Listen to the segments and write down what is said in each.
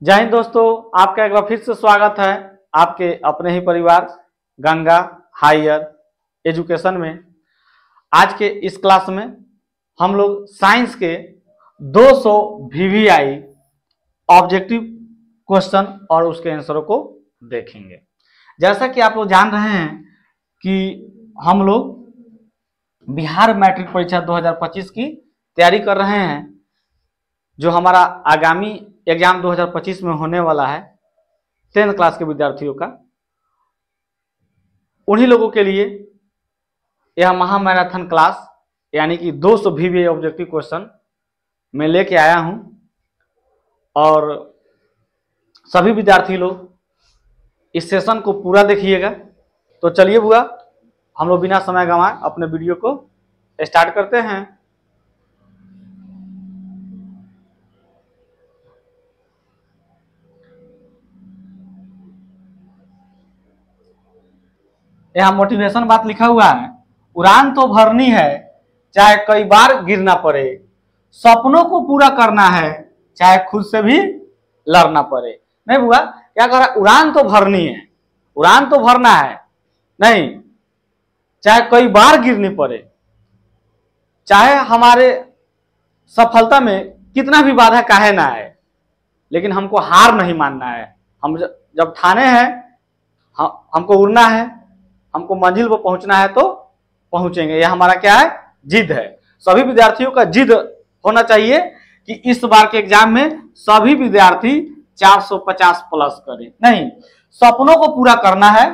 जय हिंद दोस्तों, आपका एक बार फिर से स्वागत है आपके अपने ही परिवार गंगा हायर एजुकेशन में। आज के इस क्लास में हम लोग साइंस के 200 VVI ऑब्जेक्टिव क्वेश्चन और उसके आंसरों को देखेंगे। जैसा कि आप लोग जान रहे हैं कि हम लोग बिहार मैट्रिक परीक्षा 2025 की तैयारी कर रहे हैं, जो हमारा आगामी एग्जाम 2025 में होने वाला है 10th क्लास के विद्यार्थियों का। उन्हीं लोगों के लिए यह महा मैराथन क्लास यानी कि 200 VVI ऑब्जेक्टिव क्वेश्चन मैं लेके आया हूं और सभी विद्यार्थी लोग इस सेशन को पूरा देखिएगा। तो चलिए बुआ, हम लोग बिना समय गंवाए अपने वीडियो को स्टार्ट करते हैं। यहाँ मोटिवेशन बात लिखा हुआ है, उड़ान तो भरनी है चाहे कई बार गिरना पड़े, सपनों को पूरा करना है चाहे खुद से भी लड़ना पड़े। नहीं बुआ, क्या कर रहा है? उड़ान तो भरनी है, उड़ान तो भरना है, नहीं चाहे कई बार गिरनी पड़े, चाहे हमारे सफलता में कितना भी बाधा काहे ना आए, लेकिन हमको हार नहीं मानना है। हम जब ठाने हैं हमको उड़ना है, हमको मंजिल पर पहुंचना है तो पहुंचेंगे। यह हमारा क्या है? जिद है। सभी विद्यार्थियों का जिद होना चाहिए कि इस बार के एग्जाम में सभी विद्यार्थी 450 प्लस करें। नहीं, सपनों को पूरा करना है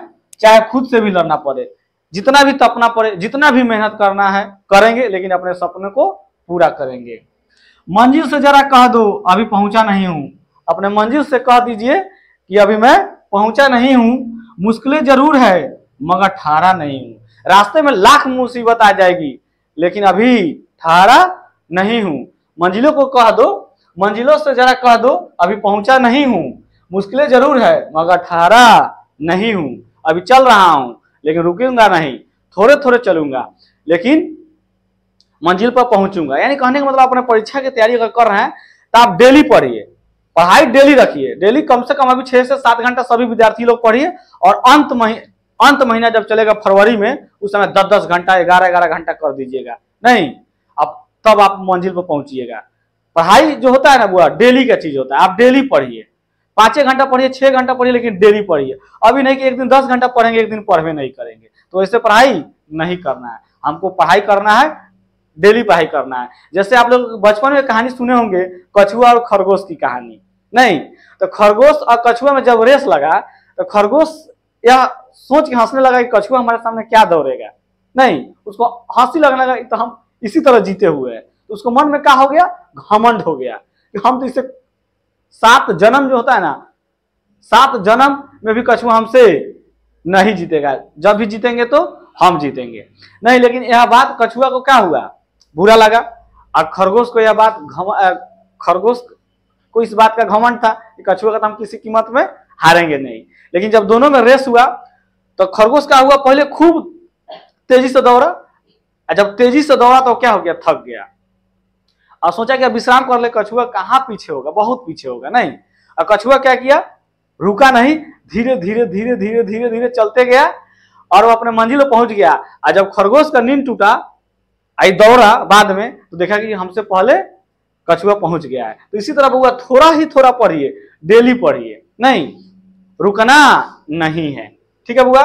चाहे खुद से भी लड़ना पड़े, जितना भी तपना पड़े, जितना भी मेहनत करना है करेंगे, लेकिन अपने सपने को पूरा करेंगे। मंजिल से जरा कह दो अभी पहुंचा नहीं हूं। अपने मंजिल से कह दीजिए कि अभी मैं पहुंचा नहीं हूं, मुश्किलें जरूर है मगर ठाड़ा नहीं हूं। रास्ते में लाख मुसीबत आ जाएगी लेकिन अभी ठाड़ा नहीं हूं। मंजिलों को कह दो, मंजिलों से जरा कह दो अभी पहुंचा नहीं हूं, मुश्किलें जरूर है मगर ठाड़ा नहीं हूं। अभी चल रहा हूं लेकिन रुकूंगा नहीं, थोड़े थोड़े चलूंगा लेकिन मंजिल पर पहुंचूंगा। यानी कहने का मतलब अपने परीक्षा की तैयारी अगर कर रहे हैं तो आप डेली पढ़िए, पढ़ाई डेली रखिए, डेली कम से कम अभी 6 से 7 घंटा सभी विद्यार्थी लोग पढ़िए। और अंत महीना जब चलेगा फरवरी में, उस समय 10-10 घंटा 11-11 घंटा कर दीजिएगा। नहीं, अब तब आप मंजिल पर पहुंचिएगा। पढ़ाई जो होता है ना बुआ, डेली का चीज होता है। आप डेली पढ़िए, 5 घंटा पढ़िए, 6 घंटा पढ़िए, लेकिन डेली पढ़िए। अभी नहीं कि एक दिन 10 घंटा पढ़ेंगे एक दिन पढ़वे नहीं करेंगे, तो ऐसे पढ़ाई नहीं करना है। हमको पढ़ाई करना है, डेली पढ़ाई करना है। जैसे आप लोग बचपन में कहानी सुने होंगे, कछुआ और खरगोश की कहानी। नहीं तो खरगोश और कछुआ में जब रेस लगा तो खरगोश यह सोच के हंसने लगा कि कछुआ हमारे सामने क्या दौड़ेगा। नहीं, उसको हंसी लगने लगा तो हम इसी तरह जीते हुए हैं। तो उसको मन में क्या हो गया? घमंड हो गया कि हम तो इसे 7 जन्म जो होता है ना, 7 जन्म में भी कछुआ हमसे नहीं जीतेगा, जब भी जीतेंगे तो हम जीतेंगे। नहीं, लेकिन यह बात कछुआ को क्या हुआ? बुरा लगा। और खरगोश को यह बात खरगोश को इस बात का घमंड था कि कछुआ का तो हम किसी कीमत में हारेंगे नहीं। लेकिन जब दोनों में रेस हुआ तो खरगोश का हुआ, पहले खूब तेजी से दौड़ा, और जब तेजी से दौड़ा तो क्या हो गया? थक गया और सोचा कि विश्राम कर ले। कछुआ कहाँ पीछे होगा, बहुत पीछे होगा। नहीं, और कछुआ क्या किया? रुका नहीं, धीरे धीरे धीरे धीरे धीरे धीरे चलते गया और वो अपने मंजिल पर पहुंच गया। और जब खरगोश का नींद टूटा, आई दौड़ा बाद में, तो देखा कि हमसे पहले कछुआ पहुंच गया है। तो इसी तरह बुआ थोड़ा ही थोड़ा पढ़िए, डेली पढ़िए, नहीं रुकना नहीं है। ठीक है बुआ?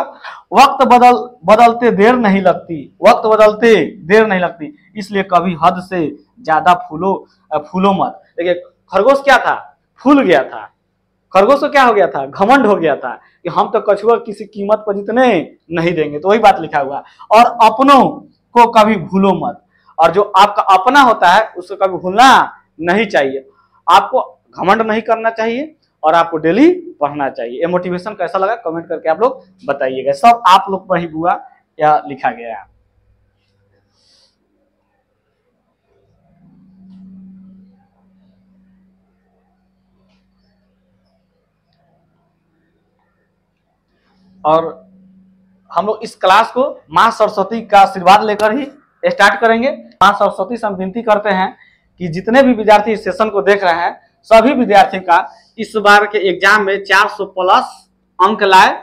वक्त बदलते देर नहीं लगती, वक्त बदलते देर नहीं लगती, इसलिए कभी हद से ज्यादा फूलो मत। देखिए खरगोश क्या था? फूल गया था। खरगोश को क्या हो गया था? घमंड हो गया था कि हम तो कछुआ किसी कीमत पर जीतने नहीं देंगे। तो वही बात लिखा हुआ। और अपनों को कभी भूलो मत, और जो आपका अपना होता है उसको कभी भूलना नहीं चाहिए। आपको घमंड नहीं करना चाहिए और आपको डेली पढ़ना चाहिए। ये मोटिवेशन कैसा लगा कमेंट करके आप लोग बताइएगा। सब आप लोग पर ही बुआ यह लिखा गया है। और हम लोग इस क्लास को मां सरस्वती का आशीर्वाद लेकर ही स्टार्ट करेंगे। मां सरस्वती से हम विनती करते हैं कि जितने भी विद्यार्थी इस सेशन को देख रहे हैं, सभी विद्यार्थियों का इस बार के एग्जाम में 400 प्लस अंक लाए।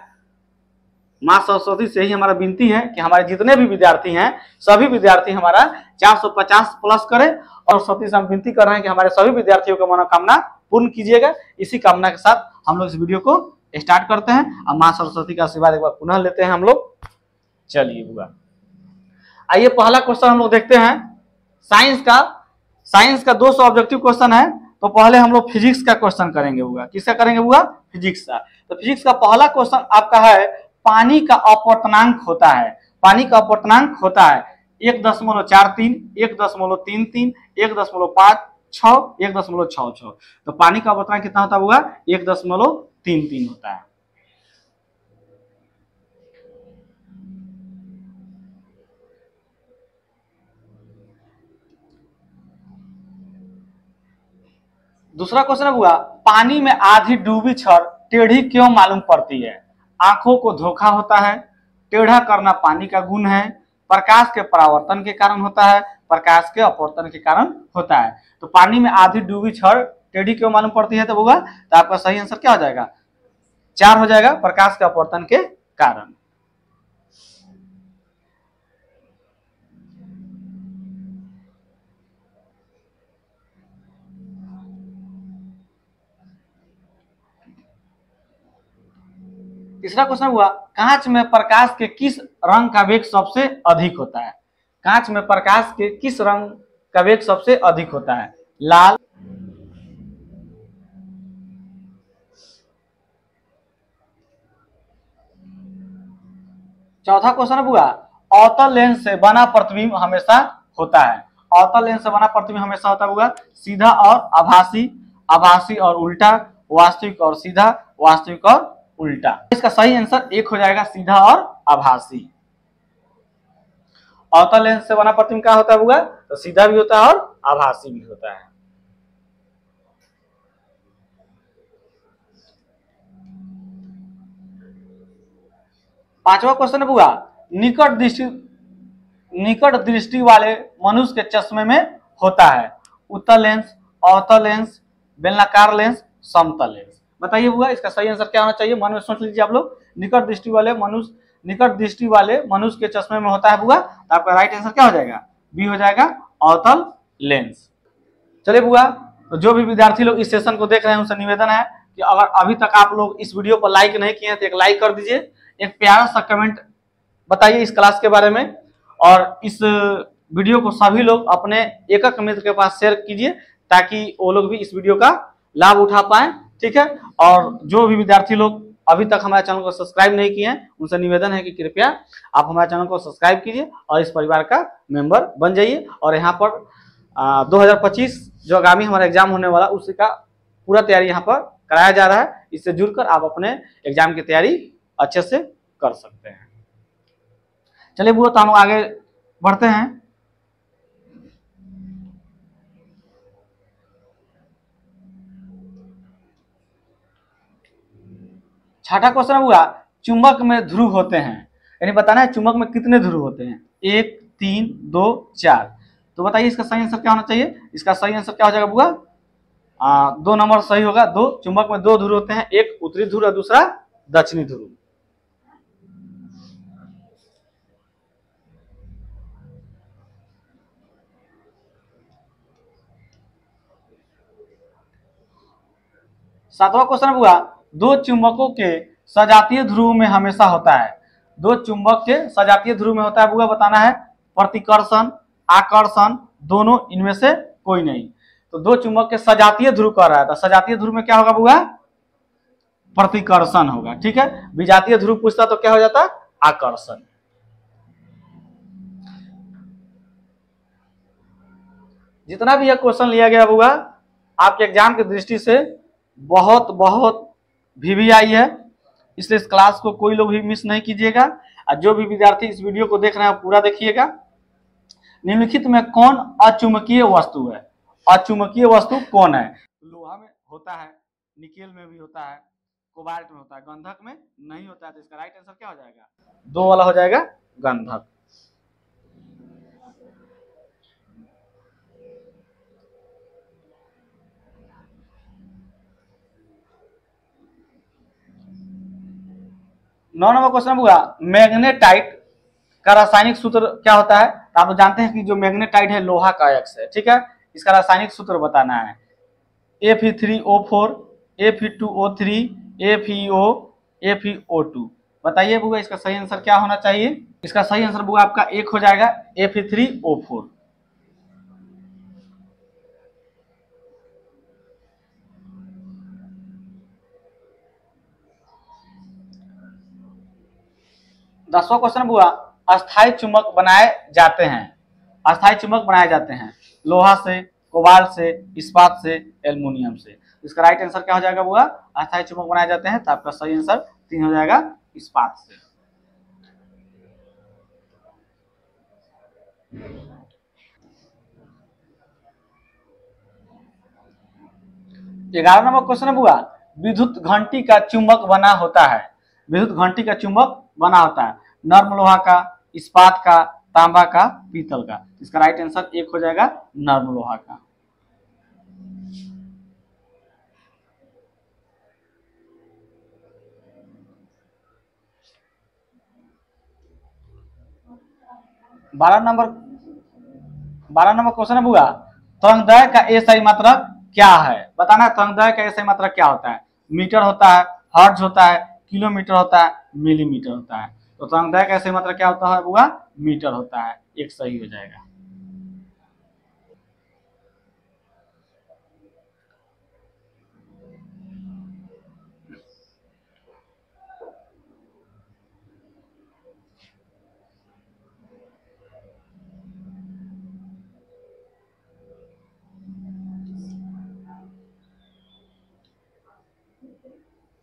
मां सरस्वती से ही हमारा विनती है कि हमारे जितने भी विद्यार्थी हैं सभी विद्यार्थी हमारा 450 प्लस करें, और सरस्वती से हम विनती कर रहे हैं कि हमारे सभी विद्यार्थियों का मनोकामना पूर्ण कीजिएगा। इसी कामना के साथ हम लोग इस वीडियो को स्टार्ट करते हैं और मां सरस्वती का आशीर्वाद एक बार पुनः लेते हैं हम लोग। चलिए बुआ, आइए पहला क्वेश्चन हम लोग देखते हैं साइंस का 200 ऑब्जेक्टिव क्वेश्चन है। तो पहले हम लोग फिजिक्स का क्वेश्चन करेंगे बुआ। किसका करेंगे बुआ? फिजिक्स का। तो फिजिक्स का पहला क्वेश्चन आपका है, पानी का अपवर्तनांक होता है। पानी का अपवर्तनांक होता है 1.43, 1.33, 1.56, 1.66। तो पानी का अपवर्तनांक कितना होता होगा? 1.33 होता है। दूसरा क्वेश्चन हुआ, पानी में आधी डूबी छड़ टेढ़ी क्यों मालूम पड़ती है? आंखों को धोखा होता है, टेढ़ा करना पानी का गुण है, प्रकाश के परावर्तन के कारण होता है, प्रकाश के अपवर्तन के कारण होता है। तो पानी में आधी डूबी छड़ टेढ़ी क्यों मालूम पड़ती है तो होगा, तो आपका सही आंसर क्या हो जाएगा? 4 हो जाएगा, प्रकाश के अपवर्तन के कारण। तीसरा क्वेश्चन हुआ, कांच में प्रकाश के किस रंग का वेग सबसे अधिक होता है? कांच में प्रकाश के किस रंग का वेग सबसे अधिक होता है? लाल। चौथा क्वेश्चन हुआ, अवतल लेंस से बना प्रतिबिंब हमेशा होता है। अवतल लेंस से बना प्रतिबिंब हमेशा होता होगा सीधा और आभासी, आभासी और उल्टा, वास्तविक और सीधा, वास्तविक और उल्टा। इसका सही आंसर 1 हो जाएगा, सीधा और आभासी। अवतल लेंस से बना प्रतिबिंब क्या होता होगा? तो सीधा भी होता है और आभासी भी होता है। पांचवा क्वेश्चन हुआ, निकट दृष्टि वाले मनुष्य के चश्मे में होता है उत्तल लेंस, अवतल लेंस, बेलनाकार लेंस, समतल लेंस। बताइए हुआ इसका सही आंसर क्या होना चाहिए? मन में सोच लीजिए आप लोग। निकट दृष्टि वाले मनुष्य के चश्मे में होता है बुआ, तो आपका राइट आंसर क्या हो जाएगा? बी हो जाएगा, अवतल लेंस। चलिए बुआ, तो जो भी विद्यार्थी लोग इस सेशन को देख रहे हैं उनसे निवेदन है कि अगर अभी तक आप लोग इस वीडियो पर लाइक नहीं किए हैं तो एक लाइक कर दीजिए, एक प्यारा सा कमेंट बताइए इस क्लास के बारे में, और इस वीडियो को सभी लोग अपने एक मित्र के पास शेयर कीजिए ताकि वो लोग भी इस वीडियो का लाभ उठा पाए। ठीक है, और जो भी विद्यार्थी लोग अभी तक हमारे चैनल को सब्सक्राइब नहीं किए हैं उनसे निवेदन है कि कृपया आप हमारे चैनल को सब्सक्राइब कीजिए और इस परिवार का मेंबर बन जाइए। और यहाँ पर 2025 जो आगामी हमारा एग्जाम होने वाला उसी का पूरा तैयारी यहाँ पर कराया जा रहा है। इससे जुड़कर आप अपने एग्जाम की तैयारी अच्छे से कर सकते हैं। चलिए बुआ, तो हम आगे बढ़ते हैं। छठा क्वेश्चन हुआ, चुंबक में ध्रुव होते हैं, यानी बताना है चुंबक में कितने ध्रुव होते हैं? 1, 3, 2, 4। तो बताइए इसका सही आंसर क्या होना चाहिए? इसका सही आंसर क्या हो जाएगा बुआ? 2 नंबर सही होगा। 2 चुंबक में 2 ध्रुव होते हैं, एक उत्तरी ध्रुव और दूसरा दक्षिणी ध्रुव। सातवां क्वेश्चन हुआ, 2 चुंबकों के सजातीय ध्रुव में हमेशा होता है। 2 चुंबक के सजातीय ध्रुव में होता है बुआ, बताना है प्रतिकर्षण, आकर्षण, दोनों, इनमें से कोई नहीं। तो 2 चुंबक के सजातीय ध्रुव कह रहा है, तो सजातीय ध्रुव में क्या होगा बुआ? प्रतिकर्षण होगा। ठीक है, विजातीय ध्रुव पूछता तो क्या हो जाता? आकर्षण। जितना भी यह क्वेश्चन लिया गया बुआ आपके एग्जाम की दृष्टि से बहुत बहुत वीवीआई है, इसलिए इस क्लास को कोई लोग भी मिस नहीं कीजिएगा। और जो भी विद्यार्थी इस वीडियो को देख रहे हैं पूरा देखिएगा। निम्नलिखित में कौन अचुंबकीय वस्तु है? अचुंबकीय वस्तु कौन है? लोहा में होता है, निकेल में भी होता है, कोबाल्ट में होता है, गंधक में नहीं होता है। तो इसका राइट आंसर क्या हो जाएगा? 2 वाला हो जाएगा, गंधक। 9 नंबर क्वेश्चन हुआ मैग्नेटाइट का रासायनिक सूत्र क्या होता है। तो आप जानते हैं कि जो मैग्नेटाइट है लोहा का अयस्क है, ठीक है। इसका रासायनिक सूत्र बताना है Fe3O4 Fe2O3 FeO FeO2। बताइए बुआ इसका सही आंसर क्या होना चाहिए। इसका सही आंसर बुआ आपका एक हो जाएगा Fe3O4। दसवां क्वेश्चन बुआ अस्थायी चुंबक बनाए जाते हैं। अस्थायी चुंबक बनाए जाते हैं लोहा से, कोबाल्ट से, इस्पात से, एल्युमिनियम से। इसका राइट आंसर क्या हो जाएगा बुआ। अस्थायी चुंबक बनाए जाते हैं तो आपका सही आंसर 3 हो जाएगा इस्पात से। 11 नंबर क्वेश्चन है बुआ विद्युत घंटी का चुंबक बना होता है। विद्युत घंटी का चुंबक बना होता है नर्म लोहा का, इस्पात का, तांबा का, पीतल का। इसका राइट आंसर एक हो जाएगा नर्म लोहा का। 12 नंबर क्वेश्चन है बुआ तरंगदैर्घ्य का एसआई मात्रक क्या है। बताना है तरंगदैर्घ्य का एसआई मात्रक क्या होता है। मीटर होता है, हर्ट्ज होता है, किलोमीटर होता है, मिलीमीटर होता है। तो तरंगदैर्घ्य का एसआई मात्रक क्या होता है बुआ। मीटर होता है। एक सही हो जाएगा।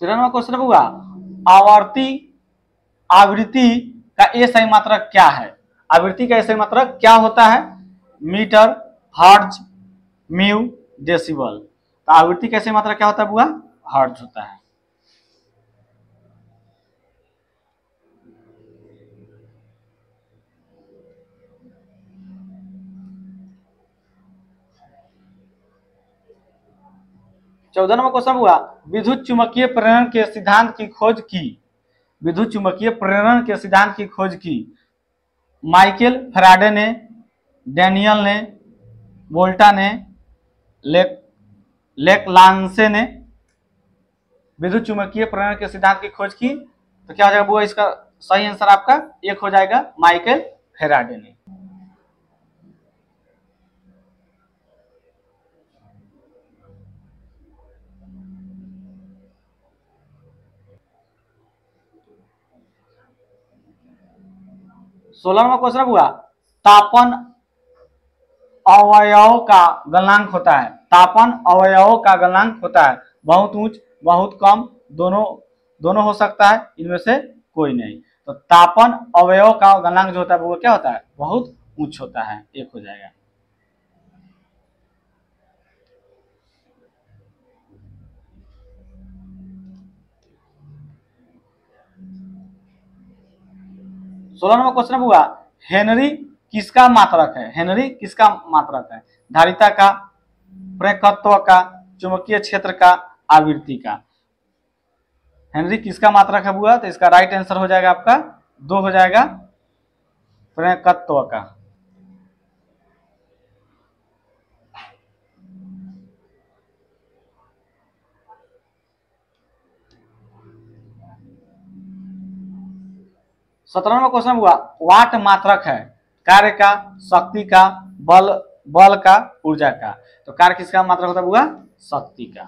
13 नंबर क्वेश्चन बुआ आवर्ती आवृत्ति का एसआई मात्रक क्या है। आवृत्ति का एसआई मात्रक क्या होता है। Metre, hertz, mu, decibel. तो आवृत्ति का एसआई मात्रक क्या होता है बुआ। हर्ट्ज होता है। चौदह नंबर क्वेश्चन हुआ विद्युत चुंबकीय प्रेरण के सिद्धांत की खोज की। विद्युत चुंबकीय प्रेरण के सिद्धांत की खोज की माइकल फैराडे ने, डैनियल ने, वोल्टा ने, लेकलांसे ने विद्युत चुंबकीय प्रेरण के सिद्धांत की खोज की। तो क्या हो जाएगा बुआ इसका सही आंसर आपका एक हो जाएगा माइकल फैराडे ने। 16 नंबर क्वेश्चन हुआ तापन अवयव का गलनांक होता है। तापन अवयव का गलनांक होता है बहुत उच्च, बहुत कम, दोनों दोनों हो सकता है, इनमें से कोई नहीं। तो तापन अवयव का गलनांक जो होता है वो क्या होता है बहुत उच्च होता है। एक हो जाएगा। 16 नंबर क्वेश्चन हुआ हेनरी किसका मात्रक है। हेनरी किसका मात्रक है। धारिता का, प्रेरकत्व का, चुंबकीय क्षेत्र का, आवृत्ति का। हेनरी किसका मात्रक है बुआ। तो इसका राइट आंसर हो जाएगा आपका 2 हो जाएगा प्रेरकत्व का। 17 नंबर क्वेश्चन हुआ वाट मात्रक है कार्य का, शक्ति का, बल का, ऊर्जा का। तो कार्य किसका मात्रक होता है बुआ शक्ति का।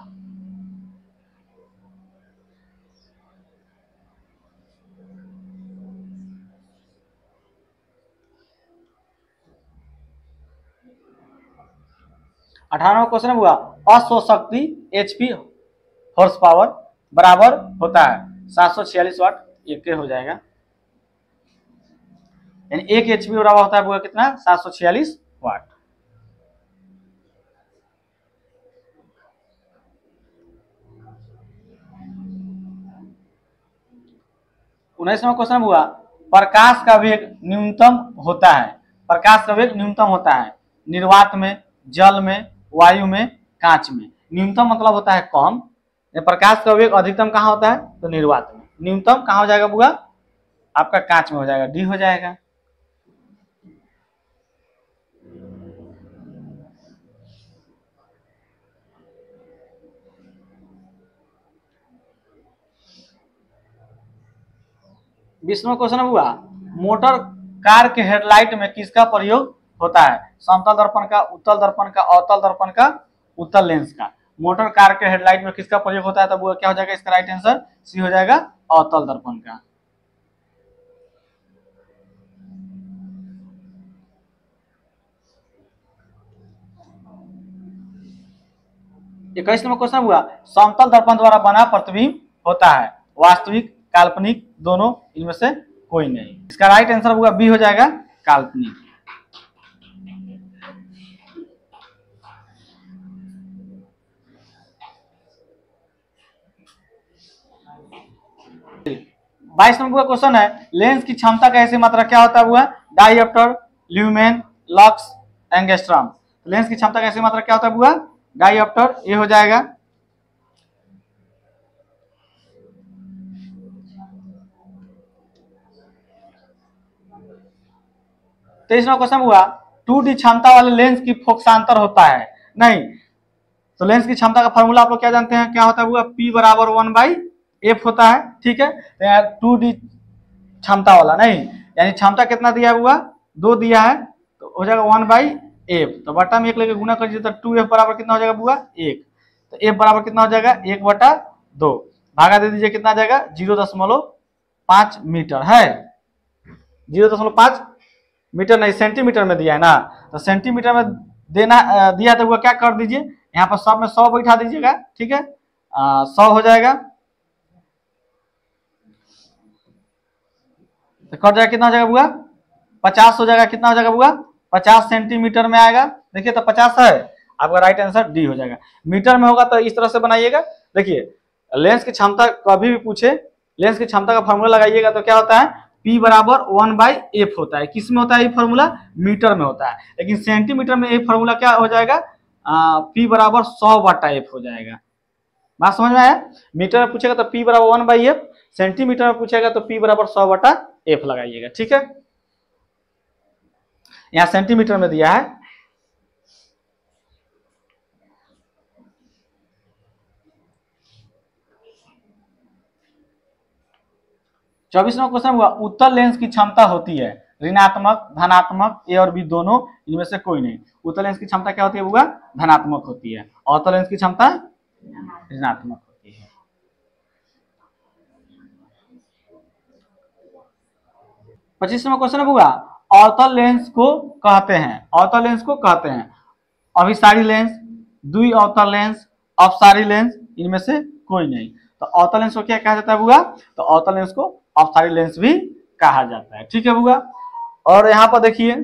18 नंबर क्वेश्चन हुआ अश्वशक्ति एचपी हॉर्स पावर बराबर होता है 746 वाट। एक हो जाएगा यानी 1 एचपी बराबर होता है बुआ कितना 746 वाट। 19 नंबर क्वेश्चन हुआ प्रकाश का वेग न्यूनतम होता है। प्रकाश का वेग न्यूनतम होता है निर्वात में, जल में, वायु में, कांच में। न्यूनतम मतलब होता है कम। प्रकाश का वेग अधिकतम कहाँ होता है तो निर्वात में। न्यूनतम कहाँ हो जाएगा बुआ, आपका कांच में हो जाएगा, डी हो जाएगा। बीसवां क्वेश्चन है बुआ, मोटर कार के हेडलाइट में किसका प्रयोग होता है? समतल दर्पण का, उत्तल दर्पण का, अवतल दर्पण का, उत्तल लेंस का। मोटर कार के हेडलाइट में किसका प्रयोग होता है? तो बुआ क्या हो जाएगा इसका राइट आंसर, सी हो जाएगा, अवतल दर्पण का। इक्कीसवां क्वेश्चन हुआ, समतल दर्पण द्वारा बना प्रतिबिंब होता है, वास्तविक, काल्पनिक, दोनों, इनमें से कोई नहीं। इसका राइट आंसर हुआ बी हो जाएगा, काल्पनिक। बाईस नंबर का क्वेश्चन है, लेंस की क्षमता का ऐसी मात्रा क्या होता है हुआ? डायऑप्टर, ल्यूमेन, लक्स, एंगस्ट्रॉम। लेंस की क्षमता का ऐसी मात्रा क्या होता है हुआ? डायऑप्टर, ये हो जाएगा। तेईसवां क्वेश्चन हुआ, 2D क्षमता वाले लेंस की फोकसांतर होता है, नहीं। तो लेंस की क्षमता का फॉर्मूला आप लोग क्या जानते हैं, क्या होता है हुआ? P बराबर 1/f होता है, ठीक है। तो यहाँ 2D क्षमता वाला नहीं, यानी क्षमता कितना दिया हुआ? 2 दिया है, तो हो जाएगा 1/f। तो बटा में 1 लेके गुना कर दीजिए तो 2f बराबर कितना हो जाएगा बुआ? 1। तो f बराबर कितना हो जाएगा? 1/2। भागा दे दीजिए, कितना आ जाएगा? 0.5 मीटर है। 0.5 मीटर नहीं, सेंटीमीटर में दिया है ना, तो सेंटीमीटर में देना दिया तो वो क्या कर दीजिए, यहाँ पर सब में 100 बैठा दीजिएगा, ठीक है। 100 हो जाएगा, तो कट जाएगा, कितना हो जाएगा बुआ? 50 हो जाएगा। कितना हो जाएगा बुआ? 50 सेंटीमीटर में आएगा। देखिए तो 50 है, आपका राइट आंसर डी हो जाएगा। मीटर में होगा तो इस तरह से बनाइएगा। देखिए लेंस की क्षमता कभी भी पूछे, लेंस की क्षमता का फॉर्मूला लगाइएगा तो क्या होता है? P बराबर 1/f होता है। किस में होता है ये फॉर्मूला? मीटर में होता है। लेकिन सेंटीमीटर में ये फॉर्मूला क्या हो जाएगा? P बराबर 100/f हो जाएगा। बात समझ में आया? मीटर में पूछेगा तो P बराबर 1/f, सेंटीमीटर में पूछेगा तो P बराबर 100/f लगाइएगा, ठीक है। यहाँ सेंटीमीटर में दिया है। चौबीसवां क्वेश्चन हुआ, उत्तल लेंस की क्षमता होती है ऋणात्मक, धनात्मक, ए और बी दोनों, इनमें से कोई नहीं। उत्तल लेंस की क्षमता क्या होती है बुआ? धनात्मक होती है। अवतल लेंस की क्षमता ऋणात्मक होती है। 25वां क्वेश्चन है बुआ, अवतल लेंस को कहते हैं, अवतल लेंस को कहते हैं अभिसारी लेंस, द्वि अवतल लेंस, अपसारी लेंस, इनमें से कोई नहीं। तो अवतल लेंस को क्या कहा जाता है बुआ? तो अवतल लेंस को अपसारी लेंस भी कहा जाता है, ठीक है बुआ। और यहाँ पर देखिए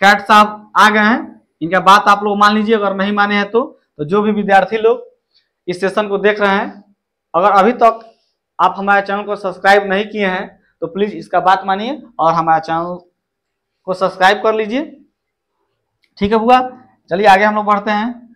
कैट साहब आ गए हैं, इनका बात आप लोग मान लीजिए, अगर नहीं माने हैं तो जो भी विद्यार्थी लोग इस सेशन को देख रहे हैं, अगर अभी तक आप हमारे चैनल को सब्सक्राइब नहीं किए हैं तो प्लीज इसका बात मानिए और हमारे चैनल को सब्सक्राइब कर लीजिए, ठीक है बुआ। चलिए आगे हम लोग बढ़ते हैं।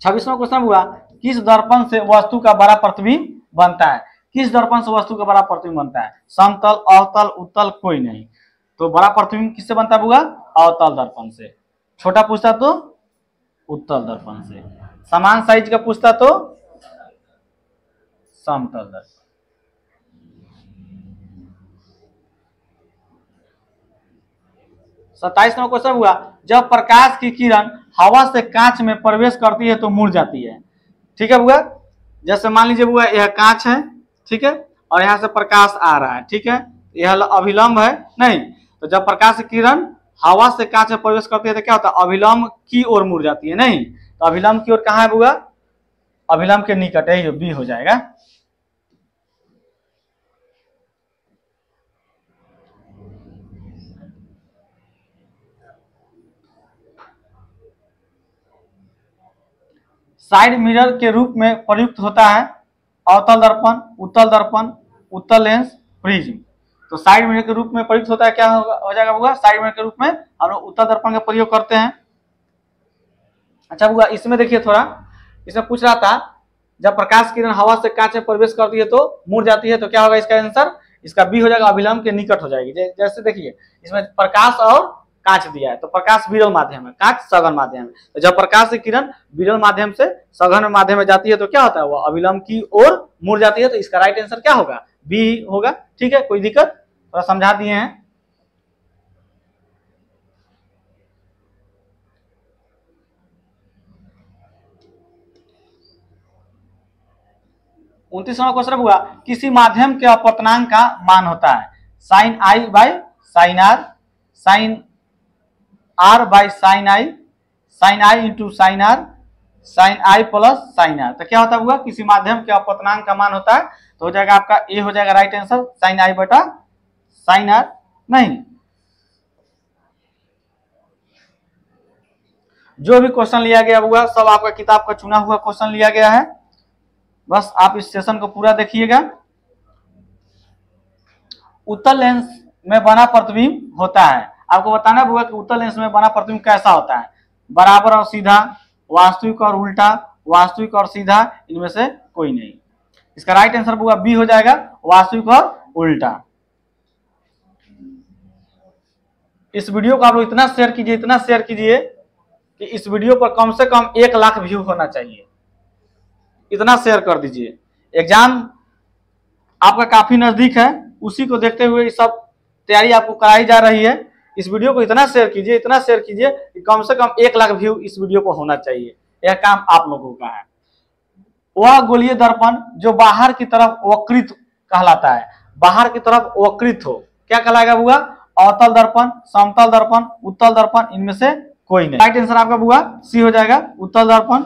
26वां क्वेश्चन हुआ, किस दर्पण से वस्तु का बड़ा प्रतिबिंब बनता है? किस दर्पण से वस्तु का बड़ा प्रतिबिंब बनता है? समतल, अवतल, उत्तल, कोई नहीं। तो बड़ा प्रतिबिंब किससे बनता है बुआ? अवतल दर्पण से। छोटा पूछता तो उत्तल दर्पण से, समान साइज का पूछता तो समतल दर्पण। 27वां क्वेश्चन हुआ, जब प्रकाश की किरण हवा से कांच में प्रवेश करती है तो मुड़ जाती है, ठीक है बुआ। जैसे मान लीजिए बुआ यह कांच है, ठीक है, और यहाँ से प्रकाश आ रहा है, ठीक है, यह अभिलंब है, नहीं। तो जब प्रकाश की किरण हवा से कांच में प्रवेश करती है तो क्या होता है? अभिलंब की ओर मुड़ जाती है, नहीं। तो अभिलंब की ओर कहाँ है बुआ? अभिलंब के निकट है, ये बी हो जाएगा। साइड मिरर के रूप में प्रयुक्त होता है अवतल दर्पण, उत्तल दर्पण, उत्तल लेंस, प्रिज्म। तो साइड मिरर के रूप में प्रयुक्त होता है, क्या हो जाएगा बुआ, साइड मिरर के रूप में हम लोग उत्तल दर्पण का प्रयोग करते हैं। अच्छा बुआ, इसमें देखिए थोड़ा, इसमें पूछ रहा था जब प्रकाश किरण हवा से कांच में प्रवेश करती है तो मुड़ जाती है, तो क्या होगा इसका आंसर, इसका बी हो जाएगा, अभिलंब के निकट हो जाएगी। जैसे देखिए इसमें प्रकाश और कांच दिया है, तो प्रकाश विरल माध्यम है, कांच सघन माध्यम है। तो जब प्रकाश की किरण विरल माध्यम से सघन माध्यम में जाती है तो क्या होता है, वो अभिलंब की ओर मुड़ जाती है। तो इसका राइट आंसर क्या होगा, बी होगा। ठीक है, कोई दिक्कत, थोड़ा समझा दिए हैं। उनतीसवां क्वेश्चन हुआ, किसी माध्यम के अपवर्तनांक का मान होता है sine i by sine r, sine r by sine i into sine r, sine i plus sine r. तो क्या होता हुआ, किसी माध्यम के अपवर्तनांक का मान होता है, तो हो जाएगा आपका ए हो जाएगा राइट आंसर, साइन आई बटा साइन आर। नहीं, जो भी क्वेश्चन लिया गया हुआ सब आपका किताब का चुना हुआ क्वेश्चन लिया गया है, बस आप इस सेशन को पूरा देखिएगा। उत्तल लेंस में बना प्रतिबिंब होता है, आपको बताना होगा कि उत्तल लेंस में बना प्रतिबिंब कैसा होता है, बराबर और सीधा, वास्तविक और उल्टा, वास्तविक और सीधा, इनमें से कोई नहीं। इसका राइट आंसर होगा बी हो जाएगा, वास्तविक और उल्टा। इस वीडियो को आप लोग इतना शेयर कीजिए, इतना शेयर कीजिए कि इस वीडियो पर कम से कम 1 लाख व्यू होना चाहिए, इतना शेयर कर दीजिए। एग्जाम आपका काफी नजदीक है, उसी को देखते हुए सब तैयारी आपको कराई जा रही है। इस वीडियो को इतना शेयर कीजिए, इतना शेयर कीजिए कि कम से कम 1 लाख व्यू इस वीडियो को होना चाहिए। यह काम आप लोगों का है। वह गोलीय दर्पण जो बाहर की तरफ वक्रित कहलाता है, बाहर की तरफ वक्रित हो, क्या कहलाएगा बुआ, अवतल दर्पण, समतल दर्पण, उत्तल दर्पण, इनमें से कोई नहीं। राइट आंसर आपका बुआ सी हो जाएगा, उत्तल दर्पण।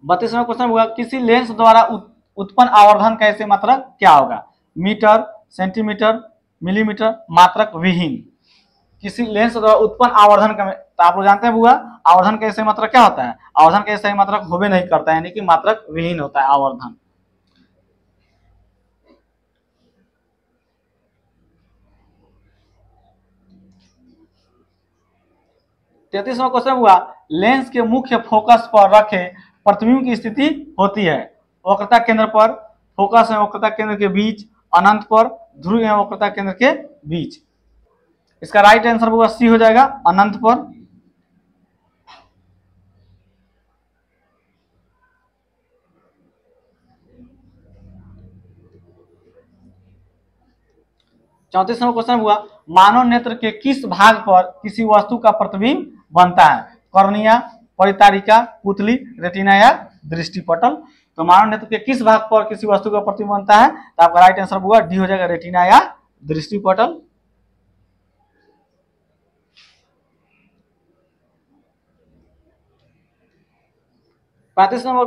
बत्तीसवां क्वेश्चन हुआ, किसी लेंस द्वारा उत्पन्न आवर्धन का ऐसे मात्रक क्या होगा, मीटर, सेंटीमीटर, मिलीमीटर, मात्रक विहीन। किसी लेंस द्वारा उत्पन्न आवर्धन का, तो आप लोग जानते हैं बुआ आवर्धन का ऐसे मात्रक क्या होता है, आवर्धन का ऐसे मात्रक होबे नहीं करता है, यानी कि मात्रक विहीन होता है आवर्धन। तैतीसवां क्वेश्चन हुआ, लेंस के मुख्य फोकस पर रखे प्रतिबिंब की स्थिति होती है वक्रता केंद्र पर, फोकस एवं वक्रता केंद्र के बीच, अनंत पर, ध्रुव एवं वक्रता केंद्र के बीच। इसका राइट आंसर होगा सी हो जाएगा, अनंत पर। चौंतीसवां क्वेश्चन हुआ, मानव नेत्र के किस भाग पर किसी वस्तु का प्रतिबिंब बनता है, कॉर्निया, परितारिका, पुतली, रेटिना या दृष्टिपटल। तो मानव नेत्र के किस भाग पर किसी वस्तु का प्रतिबिंब बनता है, तो आपका राइट आंसर होगा डी हो जाएगा, रेटिना या दृष्टिपटल। पैंतीसवां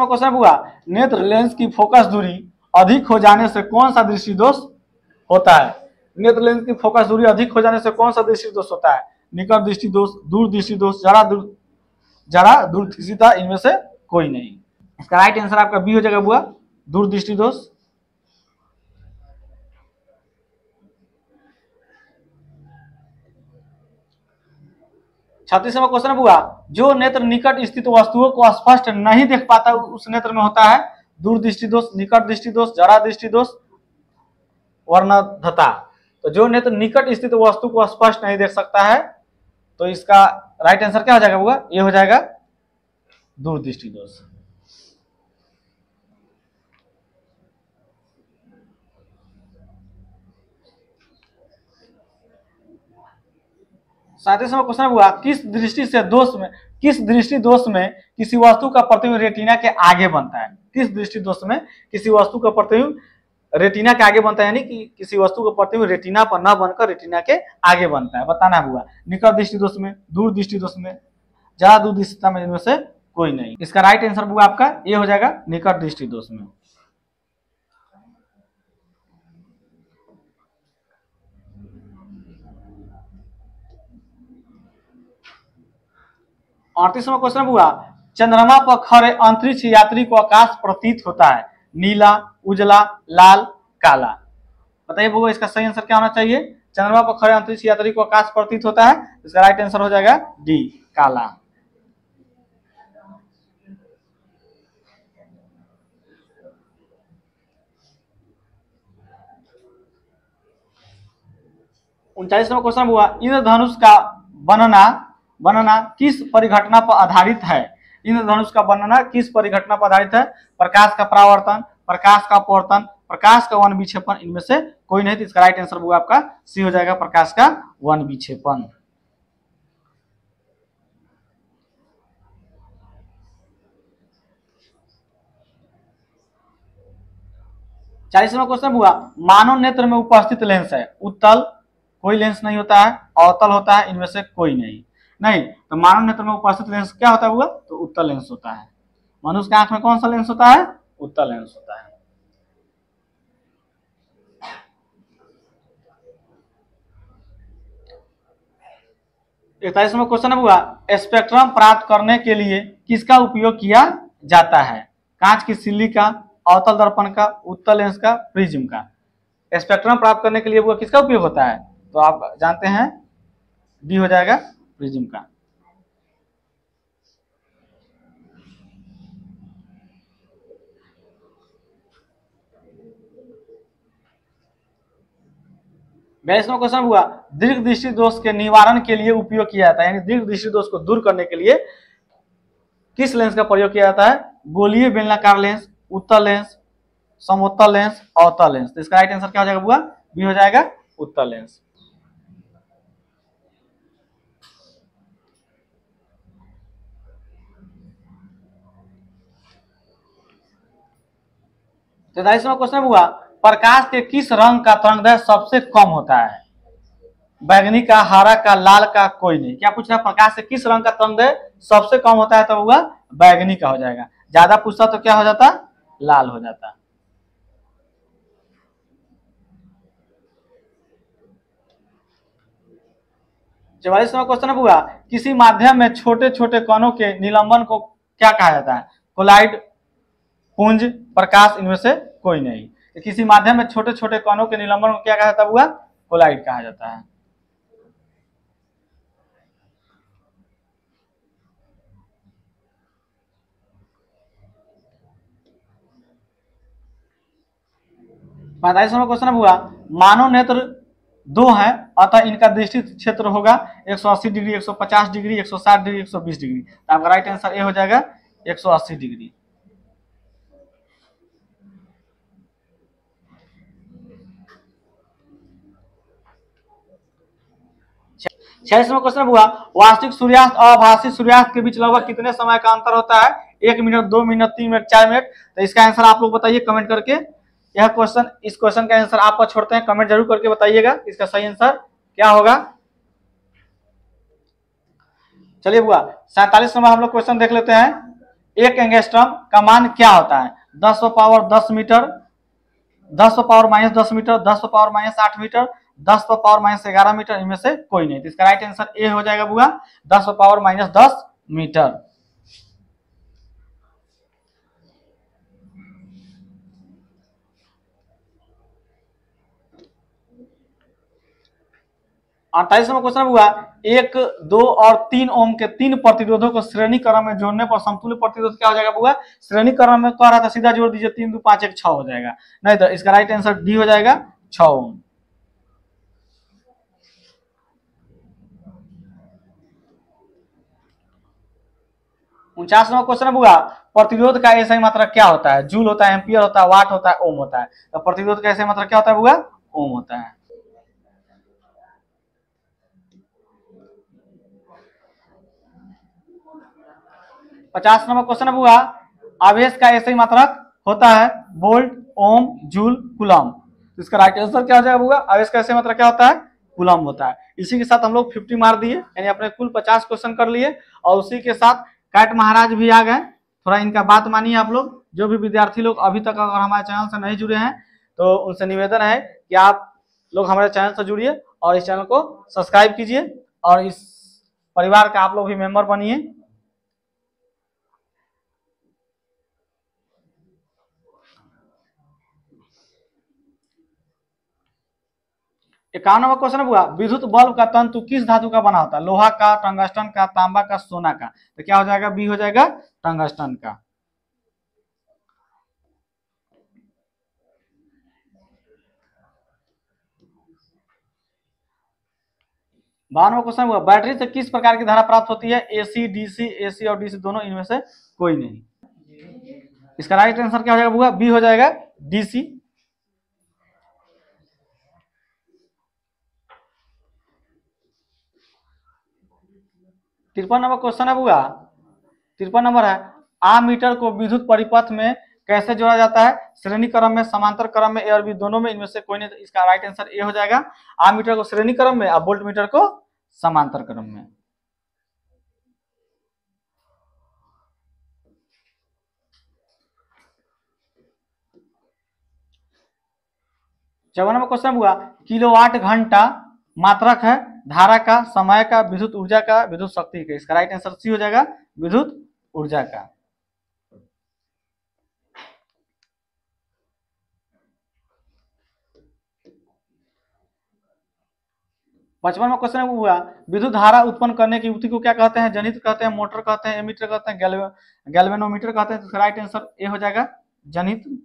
क्वेश्चन हुआ, नेत्र लेंस की फोकस दूरी अधिक हो जाने से कौन सा दृष्टि दोष होता है। नेत्र लेंस की फोकस दूरी अधिक हो जाने से कौन सा दृष्टि दोष होता है, निकट दृष्टि दोष, दूर दृष्टि दोष, जरा दूरदर्शिता, इनमें से कोई नहीं। इसका राइट आंसर आपका बी हो जाएगा बुआ, दूर दृष्टि दोष। छत्तीसवां क्वेश्चन हुआ, जो नेत्र निकट स्थित वस्तुओं को स्पष्ट नहीं देख पाता उस नेत्र में होता है दूर दृष्टि दोष, निकट दृष्टि दोष, जरा दृष्टि दोष, वर्णधता। तो जो नेत्र निकट स्थित वस्तु को स्पष्ट नहीं देख सकता है, तो इसका राइट आंसर क्या हो जाएगा बुआ, ये हो जाएगा दूर दृष्टि दोष। सैंतीसवां क्वेश्चन हुआ, किस दृष्टि दोष में किसी वस्तु का प्रतिबिंब रेटिना के आगे बनता है, किस दृष्टि दोष में किसी वस्तु का प्रतिबिंब रेटिना के आगे बनता है, यानी कि किसी वस्तु का प्रतिबिंब रेटिना पर न बनकर रेटिना के आगे बनता है, बताना हुआ। निकट दृष्टि दोष में, दूर दृष्टि दोष में, जरा दूर दृष्टिता में, इनमें से कोई नहीं। इसका राइट आंसर हुआ आपका ये हो जाएगा, निकट दृष्टि दोष में। 38वां क्वेश्चन हुआ, चंद्रमा पर खड़े अंतरिक्ष यात्री को आकाश प्रतीत होता है नीला, उजला, लाल, काला। बताइए बबुआ इसका सही आंसर क्या होना चाहिए? चंद्रमा पर खड़े अंतरिक्ष यात्री को आकाश प्रतीत होता है, इसका राइट आंसर हो जाएगा डी, काला। उनचालीसवां क्वेश्चन हुआ, इंद्रधनुष का बनना किस परिघटना पर आधारित है? इंद्रधनुष का बनना किस परिघटना पर आधारित है? प्रकाश का परावर्तन, प्रकाश का अपवर्तन, प्रकाश का वन विक्षेपण, इनमें से कोई नहीं। तो इसका राइट आंसर हुआ आपका सी हो जाएगा, प्रकाश का वन विक्षेपण। चालीसवां क्वेश्चन हुआ, मानव नेत्र में उपस्थित लेंस है उत्तल, कोई लेंस नहीं होता है, अवतल होता है, इनमें से कोई नहीं। तो मानव नेत्र में उपस्थित लेंस क्या होता है हुआ? तो उत्तल लेंस होता है। मनुष्य के आंख में कौन सा लेंस होता है? उत्तल लेंस होता है। इकतालीसवां क्वेश्चन हुआ, स्पेक्ट्रम प्राप्त करने के लिए किसका उपयोग किया जाता है? कांच की सिल्ली का, अवतल दर्पण का, उत्तल लेंस का, प्रिज्म का। स्पेक्ट्रम प्राप्त करने के लिए वो किसका उपयोग होता है? तो आप जानते हैं डी हो जाएगा, प्रिज्म का। बयालीसवां क्वेश्चन हुआ, दीर्घ दृष्टि दोष के निवारण के लिए उपयोग किया जाता है, यानी दीर्घ दृष्टि दोष को दूर करने के लिए किस लेंस का प्रयोग किया जाता है? गोलीय बेलनाकार लेंस, उत्तल लेंस, समोत्तल लेंस, अवतल लेंस। तो इसका राइट आंसर क्या हो जाएगा बुआ? बी हो जाएगा, उत्तल लेंस। तैतालीसवां क्वेश्चन हुआ, प्रकाश के किस रंग का तरंगदैर्घ्य सबसे कम होता है? बैगनी का, हरा का, लाल का, कोई नहीं। क्या पूछ रहा है? प्रकाश से किस रंग का तरंगदैर्घ्य सबसे कम होता है? तो हुआ बैगनी का हो जाएगा। ज्यादा पूछता तो क्या हो जाता? लाल हो जाता। चौवालीसवां क्वेश्चन हुआ, किसी माध्यम में छोटे छोटे कणों के निलंबन को क्या कहा जाता है? कोलाइड, पुंज, प्रकाश, इनमें से कोई नहीं। तो किसी माध्यम में छोटे छोटे कणों के निलंबन को क्या कहा जाता हुआ? कोलाइड कहा जाता है। पैंतालीसवां क्वेश्चन हुआ, मानव नेत्र दो है, अतः इनका दृष्टि क्षेत्र होगा 180 डिग्री, 150 डिग्री, 160 डिग्री, 120 डिग्री। तो आपका राइट आंसर ए हो जाएगा 180 डिग्री। छियालीसवां क्वेश्चन हुआ, वास्तविक सूर्यास्त और आभासी सूर्यास्त के बीच लगभग कितने समय का अंतर होता है? 1 मिनट, 2 मिनट, 3 मिनट, 4 मिनट। तो इसका आंसर आप लोग बताइए कमेंट करके। यह क्वेश्चन, इस क्वेश्चन का आंसर आपको छोड़ते हैं, कमेंट जरूर करके बताइएगा इसका सही आंसर क्या होगा। चलिए बुआ 47 नंबर हम लोग क्वेश्चन देख लेते हैं। एक एंगस्ट्रम का मान क्या होता है? 10⁻10 मीटर, 10⁻−10 मीटर, 10⁻−8 मीटर, 10⁻−11 मीटर, इनमें से कोई नहीं। तो इसका राइट आंसर ए हो जाएगा बुआ 10⁻−10 मीटर। अड़तालीसवां क्वेश्चन हुआ, 1, 2 और 3 ओम के 3 प्रतिरोधों को श्रेणी क्रम में जोड़ने पर समतुल्य प्रतिरोध क्या हो जाएगा बुआ? श्रेणी क्रम में कह रहा था, सीधा जोड़ दीजिए, 3 2 5 1 6 हो जाएगा। नहीं तो इसका राइट आंसर डी हो जाएगा 6 ओम। उनचासवां क्वेश्चन हुआ, प्रतिरोध का ऐसा मात्रा क्या होता है? जूल होता है, एम्पियर होता है, वाट होता है, ओम होता है। तो प्रतिरोध का ऐसा मात्रा क्या होता है बुआ? ओम होता है। पचास नंबर क्वेश्चन हुआ, आवेश का ऐसे ही मात्रक होता है वोल्ट, ओम, जूल, कूलम। तो इसका राइट आंसर क्या हो जाएगा बुआ? आवेश का ऐसे मात्रक क्या होता है? कूलम होता है। इसी के साथ हम लोग 50 मार दिए, यानी अपने कुल 50 क्वेश्चन कर लिए। और उसी के साथ कैट महाराज भी आ गए। थोड़ा इनका बात मानिए आप लोग। जो भी विद्यार्थी लोग अभी तक अगर हमारे चैनल से नहीं जुड़े हैं तो उनसे निवेदन है कि आप लोग हमारे चैनल से जुड़िए और इस चैनल को सब्सक्राइब कीजिए और इस परिवार का आप लोग भी मेंबर बनिए। 51वां क्वेश्चन हुआ, विद्युत बल्ब का तंतु किस धातु का बना होता है? लोहा का, टंगस्टन का, तांबा का, सोना का। तो क्या हो जाएगा? बी हो जाएगा टंगस्टन का। बावनवा क्वेश्चन हुआ, बैटरी से किस प्रकार की धारा प्राप्त होती है? एसी, डीसी, एसी और डीसी दोनों, इनमें से कोई नहीं। इसका राइट आंसर क्या हो जाएगा? बी हो जाएगा डीसी। तिरपन नंबर क्वेश्चन है बुआ, 53 नंबर है, आमीटर को विद्युत परिपथ में कैसे जोड़ा जाता है? श्रेणी क्रम में, समांतर क्रम में, ए और बी दोनों में, इनमें से कोई नहीं। तो इसका राइट आंसर ए हो जाएगा। आमीटर को श्रेणी क्रम में और वोल्ट मीटर को समांतर क्रम में। चौवन नंबर क्वेश्चन हुआ, किलोवाट घंटा मात्रक है धारा का, समय का, विद्युत ऊर्जा का, विद्युत शक्ति का। इसका राइट आंसर सी हो जाएगा, विद्युत ऊर्जा का। 55 में क्वेश्चन हुआ, विद्युत धारा उत्पन्न करने की युक्ति को क्या कहते हैं? जनित्र कहते हैं, मोटर कहते हैं, एमीटर कहते हैं, गैल्वेनोमीटर कहते हैं। तो राइट आंसर ए हो जाएगा, जनित्र।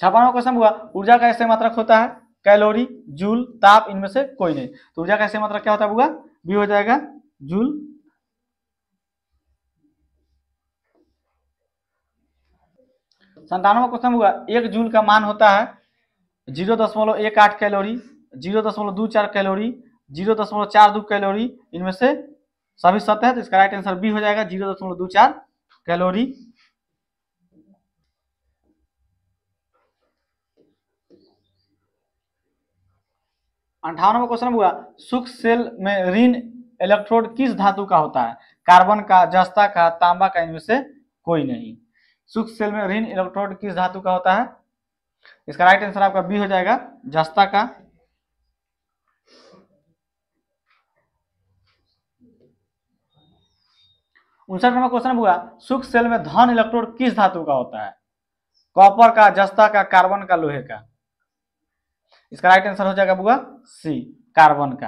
छप्पनवां क्वेश्चन हुआ, ऊर्जा का ऐसे मात्रक होता है? कैलोरी, जूल, ताप, इनमें से कोई नहीं। तो ऊर्जा का ऐसे मात्रक क्या होता है बुआ? बी हो जाएगा जूल। 97वां क्वेश्चन हुआ, एक जूल का मान होता है 0.18 कैलोरी, 0.24 कैलोरी, 0.42 कैलोरी, इनमें से सभी सत्य है। तो इसका राइट आंसर बी हो जाएगा, 0.24 कैलोरी। 58वां क्वेश्चन हुआ, सूक्ष्म सेल में ऋण इलेक्ट्रोड किस धातु का होता है? कार्बन का, जस्ता का, तांबा का, इनमें से कोई नहीं। सूक्ष्म सेल में ऋण इलेक्ट्रोड किस धातु का होता है? इसका राइट आंसर आपका बी हो जाएगा, जस्ता का। 59 नंबर क्वेश्चन हुआ, सूक्ष्म सेल में धन इलेक्ट्रोड किस धातु का होता है? कॉपर का, जस्ता का, कार्बन का, लोहे का। इसका राइट आंसर हो जाएगा बुआ सी, कार्बन का।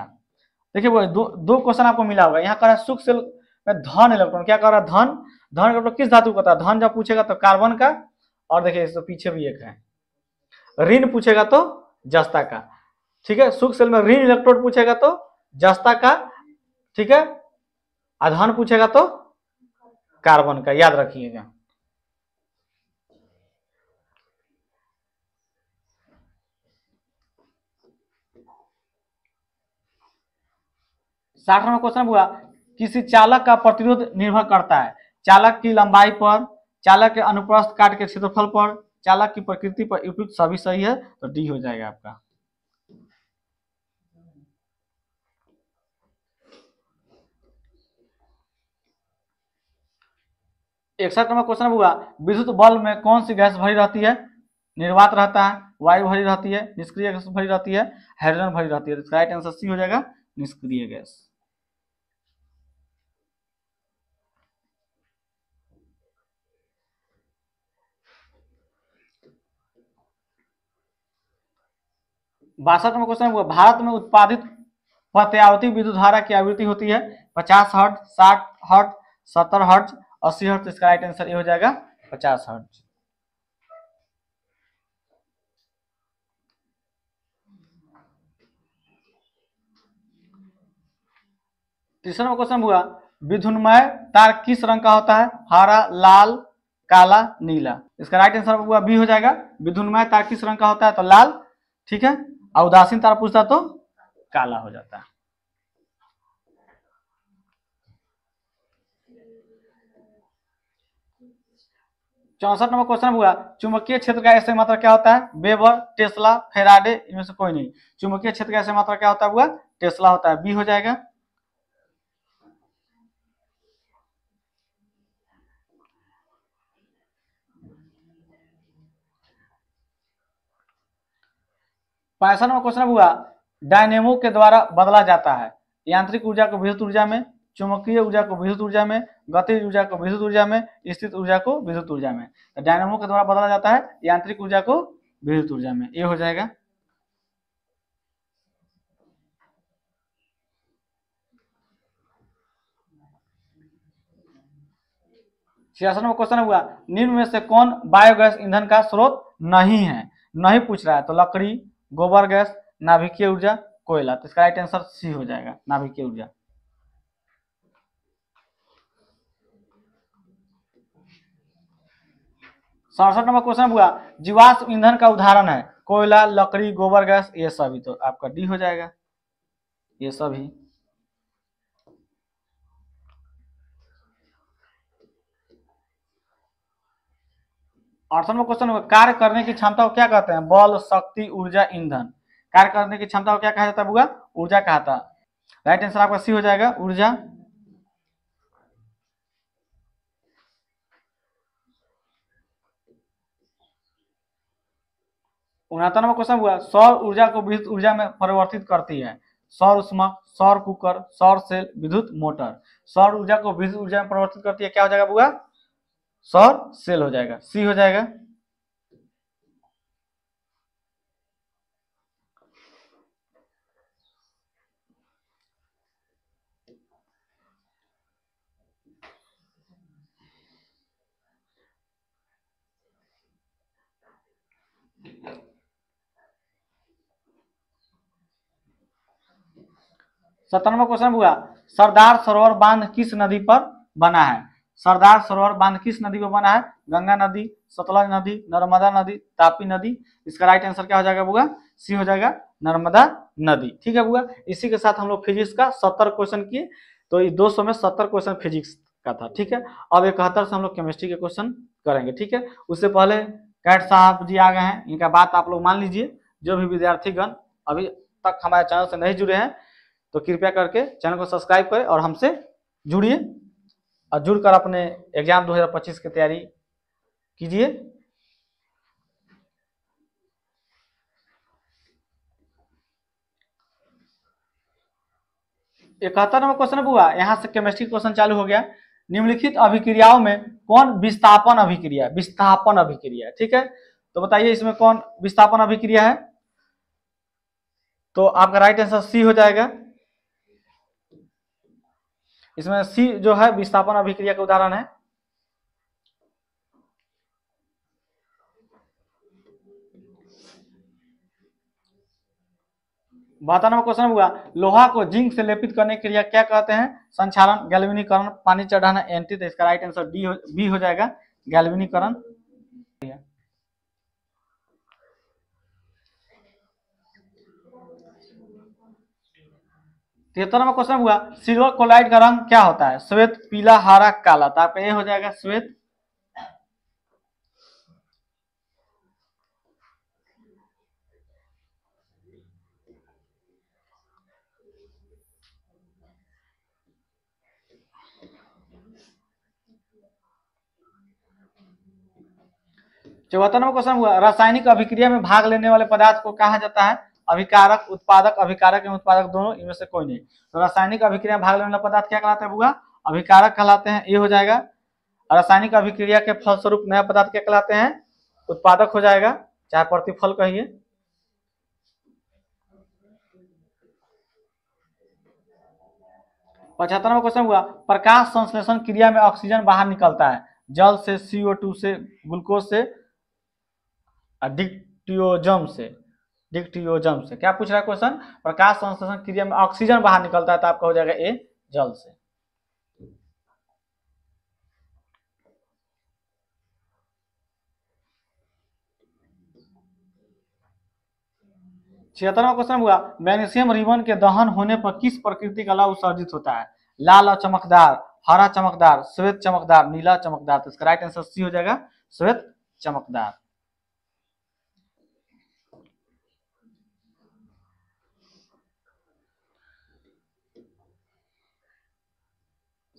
देखिए वो दो क्वेश्चन आपको मिला होगा। यहाँ कर सूक्ष्म सेल में धन इलेक्ट्रॉन, क्या कर रहा है? धन। धन इलेक्ट्रॉन किस धातु का होता है? धन जब पूछेगा तो कार्बन का, और देखिए इसके पीछे भी एक है। ऋण पूछेगा तो जस्ता का। ठीक है, सूक्ष्म सेल में ऋण इलेक्ट्रोड पूछेगा तो जस्ता का। ठीक है, धन पूछेगा तो कार्बन का, याद रखिएगा। साठवां क्वेश्चन हुआ, किसी चालक का प्रतिरोध निर्भर करता है चालक की लंबाई पर, चालक के अनुप्रस्थ काट के क्षेत्रफल पर, चालक की प्रकृति पर। उपयुक्त सभी सही है, तो डी हो जाएगा आपका। इकसठ नंबर क्वेश्चन हुआ, विद्युत बल्ब में कौन सी गैस भरी रहती है? निर्वात रहता है, वायु भरी रहती है, निष्क्रिय गैस भरी रहती है, हाइड्रोजन भरी रहती है। तो राइट आंसर सी हो जाएगा, निष्क्रिय गैस। बासठ नंबर क्वेश्चन हुआ, भारत में उत्पादित प्रत्यावर्ती विद्युत धारा की आवृत्ति होती है 50 हर्ट्ज, 60 हर्ट्ज, 70 हर्ट्ज, 80 हर्ट्ज। इसका राइट आंसर ये हो जाएगा 50 हर्ट्ज। तीसरा क्वेश्चन हुआ, विद्युन्मय तार किस रंग का होता है? हरा, लाल, काला, नीला। इसका राइट आंसर हुआ बी हो जाएगा, विद्युन्मय तार किस रंग का होता है? तो लाल। ठीक है, और उदासीन तार पूछता तो काला हो जाता है। चौसठ नंबर क्वेश्चन हुआ, चुंबकीय क्षेत्र का ऐसे मात्रा क्या होता है? वेबर, टेस्ला, फेराडे, इनमें से कोई नहीं। चुंबकीय क्षेत्र का ऐसे मात्रा क्या होता है हुआ? टेस्ला होता है, बी हो जाएगा। पैंसठ नंबर क्वेश्चन हुआ, डायनेमो के द्वारा बदला जाता है यांत्रिक ऊर्जा को विद्युत ऊर्जा में, चुंबकीय ऊर्जा को विद्युत ऊर्जा में, गतिज ऊर्जा को विद्युत ऊर्जा में, स्थित ऊर्जा को विद्युत ऊर्जा में। तो डायनामो के द्वारा बदला जाता है यांत्रिक ऊर्जा को विद्युत ऊर्जा में, ये हो जाएगा। 66वां क्वेश्चन हुआ, निम्न में से कौन बायोगैस ईंधन का स्रोत नहीं है? नहीं पूछ रहा है तो लकड़ी, गोबर गैस, नाभिकीय ऊर्जा, कोयला। तो इसका राइट आंसर सी हो जाएगा, नाभिकीय ऊर्जा। 67 नंबर क्वेश्चन हुआ, जीवाश्म ईंधन का उदाहरण है कोयला, लकड़ी, गोबर गैस, ये सभी। तो आपका डी हो जाएगा, ये सभी। 68वां क्वेश्चन हुआ, कार्य करने की क्षमता को क्या कहते हैं? बल, शक्ति, ऊर्जा, ईंधन। कार्य करने की क्षमता को क्या कहा जाता है बुआ? ऊर्जा कहा था। राइट आंसर आपका सी हो जाएगा, ऊर्जा। 69वां क्वेश्चन हुआ, सौर ऊर्जा को विद्युत ऊर्जा में परिवर्तित करती है सौर उष्मा, सौर कुकर, सौर सेल, विद्युत मोटर। सौर ऊर्जा को विद्युत ऊर्जा में परिवर्तित करती है, क्या हो जाएगा बुआ? सौर सेल हो जाएगा, सी हो जाएगा। 57वां क्वेश्चन हुआ, सरदार सरोवर बांध किस नदी पर बना है? सरदार सरोवर बांध किस नदी पर बना है? गंगा नदी, सतलज नदी, नर्मदा नदी, तापी नदी। इसका राइट आंसर क्या हो जाएगा बुआ? सी हो जाएगा, नर्मदा नदी। ठीक है बुआ, इसी के साथ हम लोग फिजिक्स का 70 क्वेश्चन किए। तो 200 में 70 क्वेश्चन फिजिक्स का था। ठीक है, अब 71 से हम लोग केमिस्ट्री के क्वेश्चन करेंगे। ठीक है, उससे पहले कैट साहब जी आ गए हैं, इनका बात आप लोग मान लीजिए। जो भी विद्यार्थीगण अभी तक हमारे चैनल से नहीं जुड़े हैं तो कृपया करके चैनल को सब्सक्राइब करें और हमसे जुड़िए और जुड़कर अपने एग्जाम 2025 की तैयारी कीजिए। इकहत्तर नंबर क्वेश्चन हुआ, यहाँ से केमिस्ट्री क्वेश्चन चालू हो गया। निम्नलिखित अभिक्रियाओं में कौन विस्थापन अभिक्रिया? विस्थापन अभिक्रिया। ठीक है, तो बताइए इसमें कौन विस्थापन अभिक्रिया है? तो आपका राइट आंसर सी हो जाएगा। इसमें सी जो है विस्थापन अभिक्रिया का उदाहरण है। 72 नंबर क्वेश्चन हुआ, लोहा को जिंक से लेपित करने की क्रिया क्या कहते हैं? संक्षारण, गैल्वेनीकरण, पानी चढ़ाना, एंटी। तो इसका राइट आंसर बी हो जाएगा, गैल्वेनीकरण। 73 नंबर क्वेश्चन हुआ, सिल्वर क्लोराइड का रंग क्या होता है? श्वेत, पीला, हरा, काला। तो आपका ये हो जाएगा श्वेत। 74 नंबर क्वेश्चन हुआ, रासायनिक अभिक्रिया में भाग लेने वाले पदार्थ को कहा जाता है? अभिकारक, उत्पादक, अभिकारक एवं उत्पादक दोनों, इनमें से कोई नहीं। तो रासायनिक अभिक्रिया में भाग लेने वाला पदार्थ क्या कहलाता है बुआ? अभिकारक कहलाते हैं, ये हो जाएगा। रासायनिक अभिक्रिया के फलस्वरूप नया पदार्थ क्या कहलाते हैं? उत्पादक हो जाएगा, चाहे प्रतिफल कहिए। 75वां क्वेश्चन हुआ, प्रकाश संश्लेषण क्रिया में ऑक्सीजन बाहर निकलता है जल से, CO2 से, ग्लूकोज से, डिक्टियोजम से। डिक्टियोजम से क्या पूछ रहा है क्वेश्चन? प्रकाश संश्लेषण क्रिया में ऑक्सीजन बाहर निकलता है, तो आपका हो जाएगा ए, जल से। 76वां क्वेश्चन हुआ, मैग्नीशियम रिबन के दहन होने पर किस प्रकृति का लौह उत्सर्जित होता है? लाल और चमकदार, हरा चमकदार, श्वेत चमकदार, नीला चमकदार। तो इसका राइट आंसर सी हो जाएगा, श्वेत चमकदार।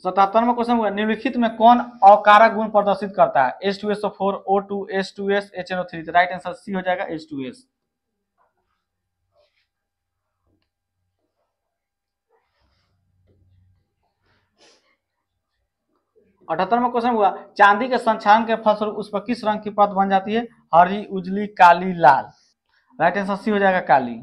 77वां क्वेश्चन हुआ, निम्नलिखित में कौन अकारक गुण प्रदर्शित करता है? H2SO4, O2, H2S, HNO3। तो राइट आंसर सी हो जाएगा, H2S। 78वां क्वेश्चन हुआ, चांदी के संक्षारण के फलस्वरूप उस पर किस रंग की परत बन जाती है? हरी, उजली, काली, लाल। राइट आंसर सी हो जाएगा, काली।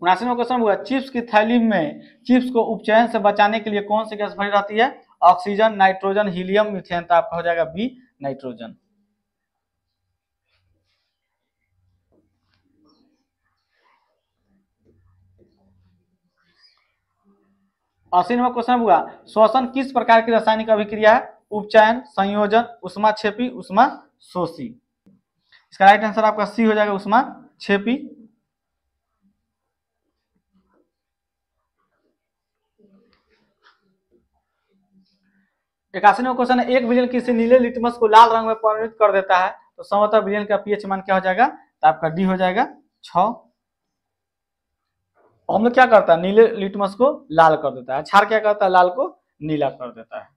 उनासीवां क्वेश्चन हुआ, चिप्स की थैली में चिप्स को उपचयन से बचाने के लिए कौन सी गैस भरी रहती है? Oxygen, nitrogen, helium, methane. तो आपका हो जाएगा बी, नाइट्रोजन। अस्सीवां क्वेश्चन हुआ, श्वसन किस प्रकार की रासायनिक अभिक्रिया है? उपचयन, संयोजन, उष्माक्षेपी, उष्मा शोषी। इसका राइट आंसर आपका सी हो जाएगा, उष्माक्षेपी। इक्यासीवां क्वेश्चन है, एक विलयन किसी नीले लिटमस को लाल रंग में परिवर्तित कर देता है, तो संभवतः विलयन का पीएच मान क्या हो जाएगा? तो आपका डी हो जाएगा 6। हम लोग क्या करता है, नीले लिटमस को लाल कर देता है, क्षार क्या करता है, लाल को नीला कर देता है।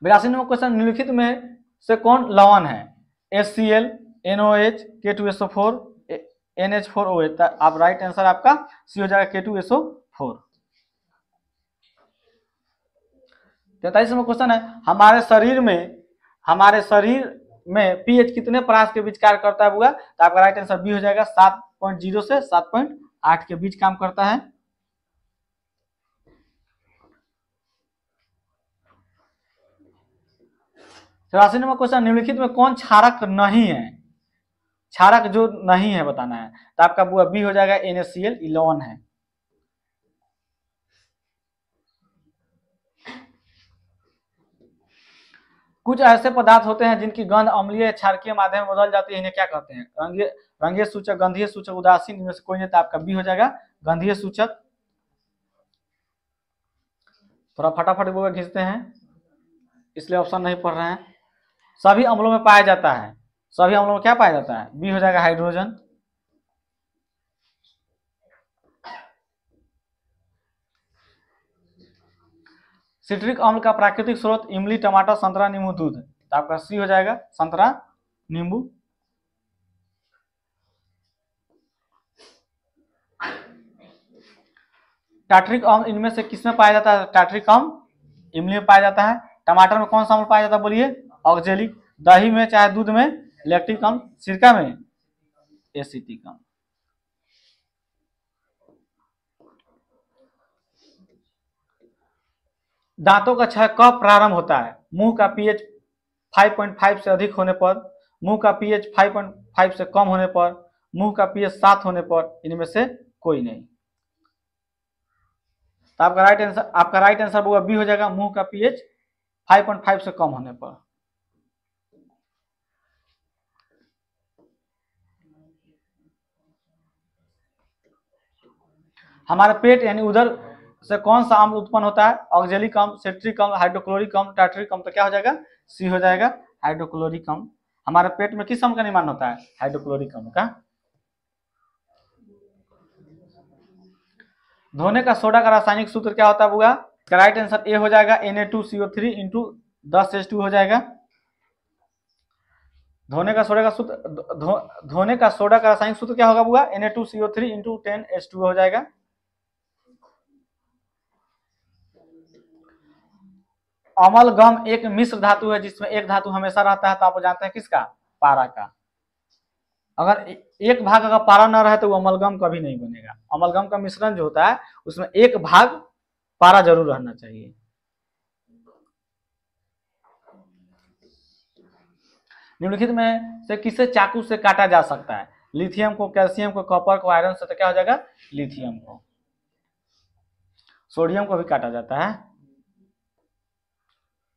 82वां क्वेश्चन, निम्नलिखित में से कौन लवण है? HCl, NOH, K2SO4, NH4OH। आप राइट आंसर आपका सी हो जाएगा, K2SO4। 43वां क्वेश्चन है, हमारे शरीर में पीएच कितने परास के बीच कार्य करता है? तो आपका राइट आंसर बी हो जाएगा, 7.0 से 7.8 के बीच काम करता है। 84वां क्वेश्चन, निम्नलिखित में कौन क्षारक नहीं है? क्षारक जो नहीं है बताना है, तो आपका बी हो जाएगा, NaCl, इलेवन है। कुछ ऐसे पदार्थ होते हैं जिनकी गंध अम्लीय क्षारकीय माध्यम में बदल जाती है, इन्हें क्या कहते हैं? रंगीय सूचक, गंधीय सूचक, उदासीन। इनमें से कोई नहीं, तो आपका बी हो जाएगा, गंधीय सूचक। थोड़ा फटाफट खींचते हैं, इसलिए ऑप्शन नहीं पढ़ रहे हैं। सभी अम्लों में पाया जाता है, सभी अम्लों में क्या पाया जाता है? बी हो जाएगा, हाइड्रोजन। सिट्रिक अम्ल का प्राकृतिक स्रोत इमली, टमाटर, संतरा, नींबू, दूध। तो आपका सी हो जाएगा, संतरा, नींबू। टार्टरिक अम्ल इनमें से किसमें पाया जाता है? टार्टरिक अम्ल इमली में पाया जाता है। टमाटर में कौन सा अम्ल पाया जाता है बोलिए? ऑक्जेलिक। दही में चाहे दूध में लैक्टिक अम्ल। सिरका में एसिटिक अम्ल। दांतों का क्षय कब प्रारंभ होता है? मुंह का पीएच 5.5 से अधिक होने पर, मुंह का पीएच 5.5 से कम होने पर, मुंह का पीएच 7 होने पर। इनमें से कोई नहीं। तो आपका राइट आंसर होगा बी हो जाएगा, मुंह का पीएच 5.5 से कम होने पर। हमारे पेट यानी उधर से कौन सा अम्ल उत्पन्न होता है? ऑक्जेलिक अम्ल, सिट्रिक अम्ल, हाइड्रोक्लोरिक अम्ल, टार्टरिक अम्ल। तो क्या हो जाएगा? सी हो जाएगा, हाइड्रोक्लोरिक अम्ल। हमारे पेट में किस अम्ल का निर्माण होता है? हाइड्रोक्लोरिक अम्ल का। धोने का सोडा का रासायनिक सूत्र क्या होता है बुआ? राइट आंसर ए हो जाएगा, Na2CO3 इंटू 10H2 हो जाएगा। धोने का सोडा का रासायनिक सूत्र क्या होगा बुआ? Na2CO3 इंटू 10H2 हो जाएगा। अमलगम एक मिश्र धातु है जिसमें एक धातु हमेशा रहता है, तो आप जानते हैं किसका? पारा का। अगर एक भाग अगर पारा न रहे तो वो अमलगम कभी नहीं बनेगा। अमलगम का मिश्रण जो होता है उसमें एक भाग पारा जरूर रहना चाहिए। निम्नलिखित में से किसे चाकू से काटा जा सकता है? लिथियम को, कैल्शियम को, कॉपर को, आयरन से। तो क्या हो जाएगा? लिथियम को। सोडियम को भी काटा जाता है।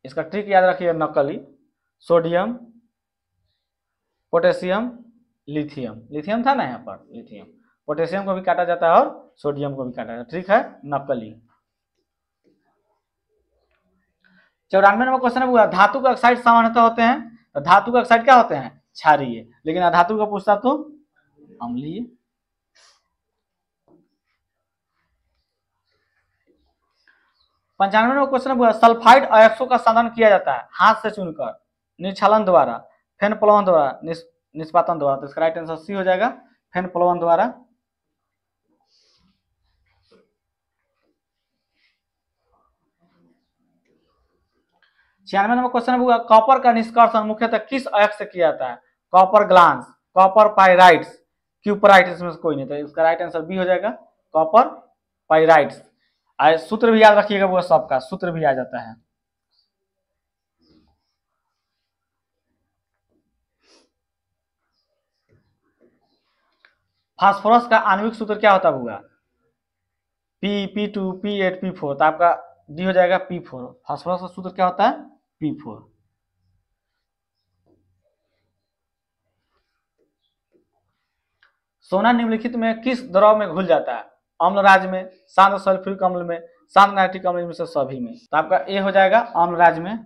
इसका ट्रिक याद रखिए, नकली। Sodium, potassium, lithium. लिथियम था ना यहाँ पर, लिथियम। पोटेशियम को भी काटा जाता है और सोडियम को भी काटा जाता है। ट्रिक है नकली। 94 नंबर क्वेश्चन है, धातु के ऑक्साइड सामान्यतः होते हैं, तो धातु के ऑक्साइड क्या होते हैं? क्षारीय। लेकिन अधातु का पूछता तो अम्लीय। 95 नंबर क्वेश्चन है, सल्फाइड अयस्कों का संधान किया जाता है हाथ से चुनकर, निक्षालन द्वारा, फेन प्लवन द्वारा, निष्पादन द्वारा। तो इसका राइट आंसर सी हो जाएगा, फेन प्लवन द्वारा। 96 नंबर क्वेश्चन हुआ, कॉपर का निष्कर्षण मुख्यतः किस अयस्क से किया जाता है? Copper glance, copper pyrites, cuprite, इसमें से कोई नहीं। तो इसका राइट आंसर बी हो जाएगा, कॉपर पाइराइट्स। सूत्र भी याद रखिएगा, वो सबका सूत्र भी आ जाता है। फास्फोरस का आणविक सूत्र क्या होता होगा? P2 P8 P4। तो आपका डी हो जाएगा P4। फास्फोरस का सूत्र क्या होता है? P4। सोना निम्नलिखित में किस द्रव में घुल जाता है? अम्ल राज्य में, शांत सल्फ्यूरिक अम्ल में, शांत नाइट्रिक अम्ल में से सभी में। तो आपका ए हो जाएगा अम्ल राज्य में।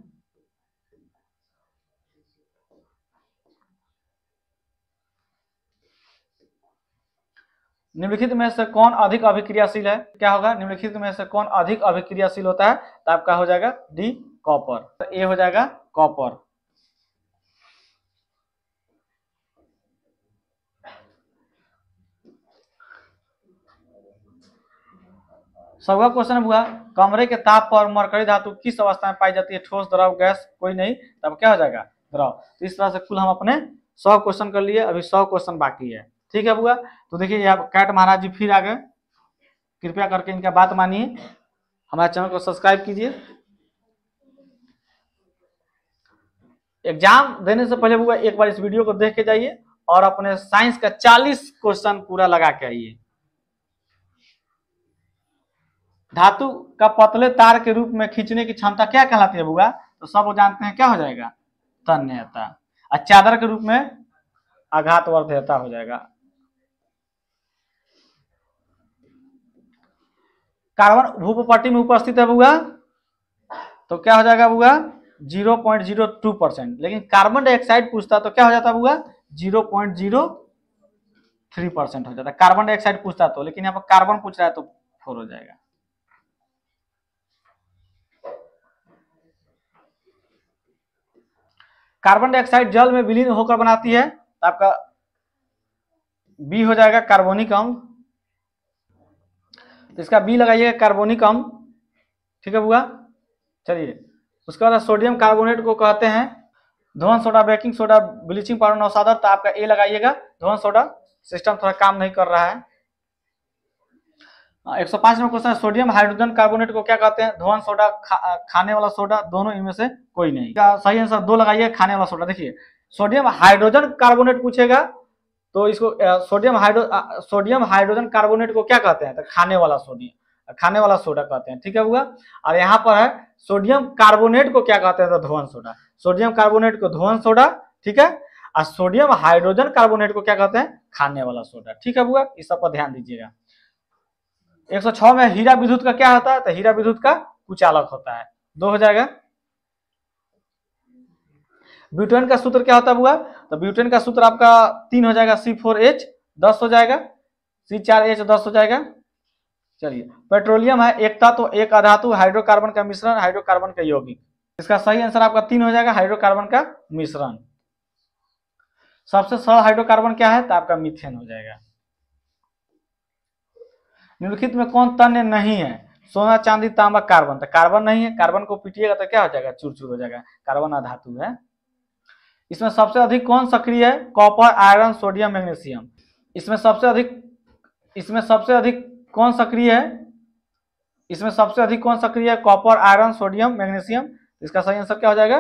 निम्नलिखित में से कौन अधिक अभिक्रियाशील है? क्या होगा? निम्नलिखित में से कौन अधिक अभिक्रियाशील होता है? तो आपका हो जाएगा डी, कॉपर। तो ए हो जाएगा कॉपर। सौवा क्वेश्चन हुआ, कमरे के ताप पर मरकरी धातु किस अवस्था में पाई जाती है? ठोस, द्रव, गैस, कोई नहीं। तब क्या हो जाएगा? द्रव। तो इस तरह से कुल हम अपने 100 क्वेश्चन कर लिए, अभी 100 क्वेश्चन बाकी है। ठीक है बुआ? तो देखिए यहाँ कैट महाराज जी फिर आ गए, कृपया करके इनका बात मानिए, हमारे चैनल को सब्सक्राइब कीजिए। एग्जाम देने से पहले बुआ एक बार इस वीडियो को देख के जाइए और अपने साइंस का 40 क्वेश्चन पूरा लगा के आइए। धातु का पतले तार के रूप में खींचने की क्षमता क्या कहलाती है बुआ? तो सब वो जानते हैं, क्या हो जाएगा? तन्यता। और चादर के रूप में आघातवर्ध्यता हो जाएगा। कार्बन भूपट्टी में उपस्थित है बुआ, तो क्या हो जाएगा बुआ? 0.02%। लेकिन कार्बन डाइऑक्साइड पूछता तो क्या हो जाता बुआ? 0.03% हो जाता। कार्बन डाइऑक्साइड पूछता तो, लेकिन यहाँ पर कार्बन पूछ रहा है तो 4 हो जाएगा। कार्बन डाइऑक्साइड जल में विलीन होकर बनाती है, तो आपका बी हो जाएगा कार्बोनिक अम्ल। तो इसका बी लगाइएगा, कार्बोनिक अम्ल। ठीक है बुआ? चलिए, उसके बाद सोडियम कार्बोनेट को कहते हैं धोवन soda, baking soda, bleaching powder, नौसादर। तो आपका ए लगाइएगा, धोवन सोडा। सिस्टम थोड़ा काम नहीं कर रहा है। 105 number question, sodium hydrogen carbonate को क्या कहते हैं? धोवन सोडा, खाने वाला सोडा, दोनों इनमें से कोई नहीं। का सही आंसर 2 लगाइए, खाने वाला सोडा। देखिए, सोडियम हाइड्रोजन कार्बोनेट पूछेगा तो इसको सोडियम हाइड्रोजन कार्बोनेट को क्या कहते हैं? तो खाने वाला सोडा कहते हैं। ठीक है बुआ? और यहाँ पर है सोडियम कार्बोनेट को क्या कहते हैं? तो धोवन सोडा। सोडियम कार्बोनेट को धोवन सोडा, ठीक है। और सोडियम हाइड्रोजन कार्बोनेट को क्या कहते हैं? खाने वाला सोडा। ठीक है बुआ? इस सब पर ध्यान दीजिएगा। 106 में हीरा विद्युत का क्या होता है? तो हीरा विद्युत का कुचालक होता है। 2 हो जाएगा। ब्यूटेन का सूत्र क्या होता है बुआ? तो ब्यूटेन का सूत्र आपका 3 हो जाएगा, C4H 10 हो जाएगा, C4H 10 हो जाएगा। चलिए, पेट्रोलियम है एक तत्व, एक अधातु, हाइड्रोकार्बन का मिश्रण, हाइड्रोकार्बन का यौगिक। इसका सही आंसर आपका 3 हो जाएगा, हाइड्रोकार्बन का मिश्रण। सबसे सरल हाइड्रोकार्बन क्या है? तो आपका मीथेन हो जाएगा। निम्नलिखित में कौन तन्य नहीं है? सोना, चांदी, तांबा, कार्बन। तो कार्बन नहीं है, कार्बन को पीटिएगा तो क्या हो जाएगा? चूर चूर हो जाएगा। कार्बन अधातु है। इसमें सबसे अधिक कौन सक्रिय है? Copper, iron, sodium, magnesium. इसमें सबसे अधिक कौन सक्रिय है? इसमें सबसे अधिक कौन सक्रिय है? Copper, iron, sodium, magnesium. इसका सही आंसर क्या हो जाएगा?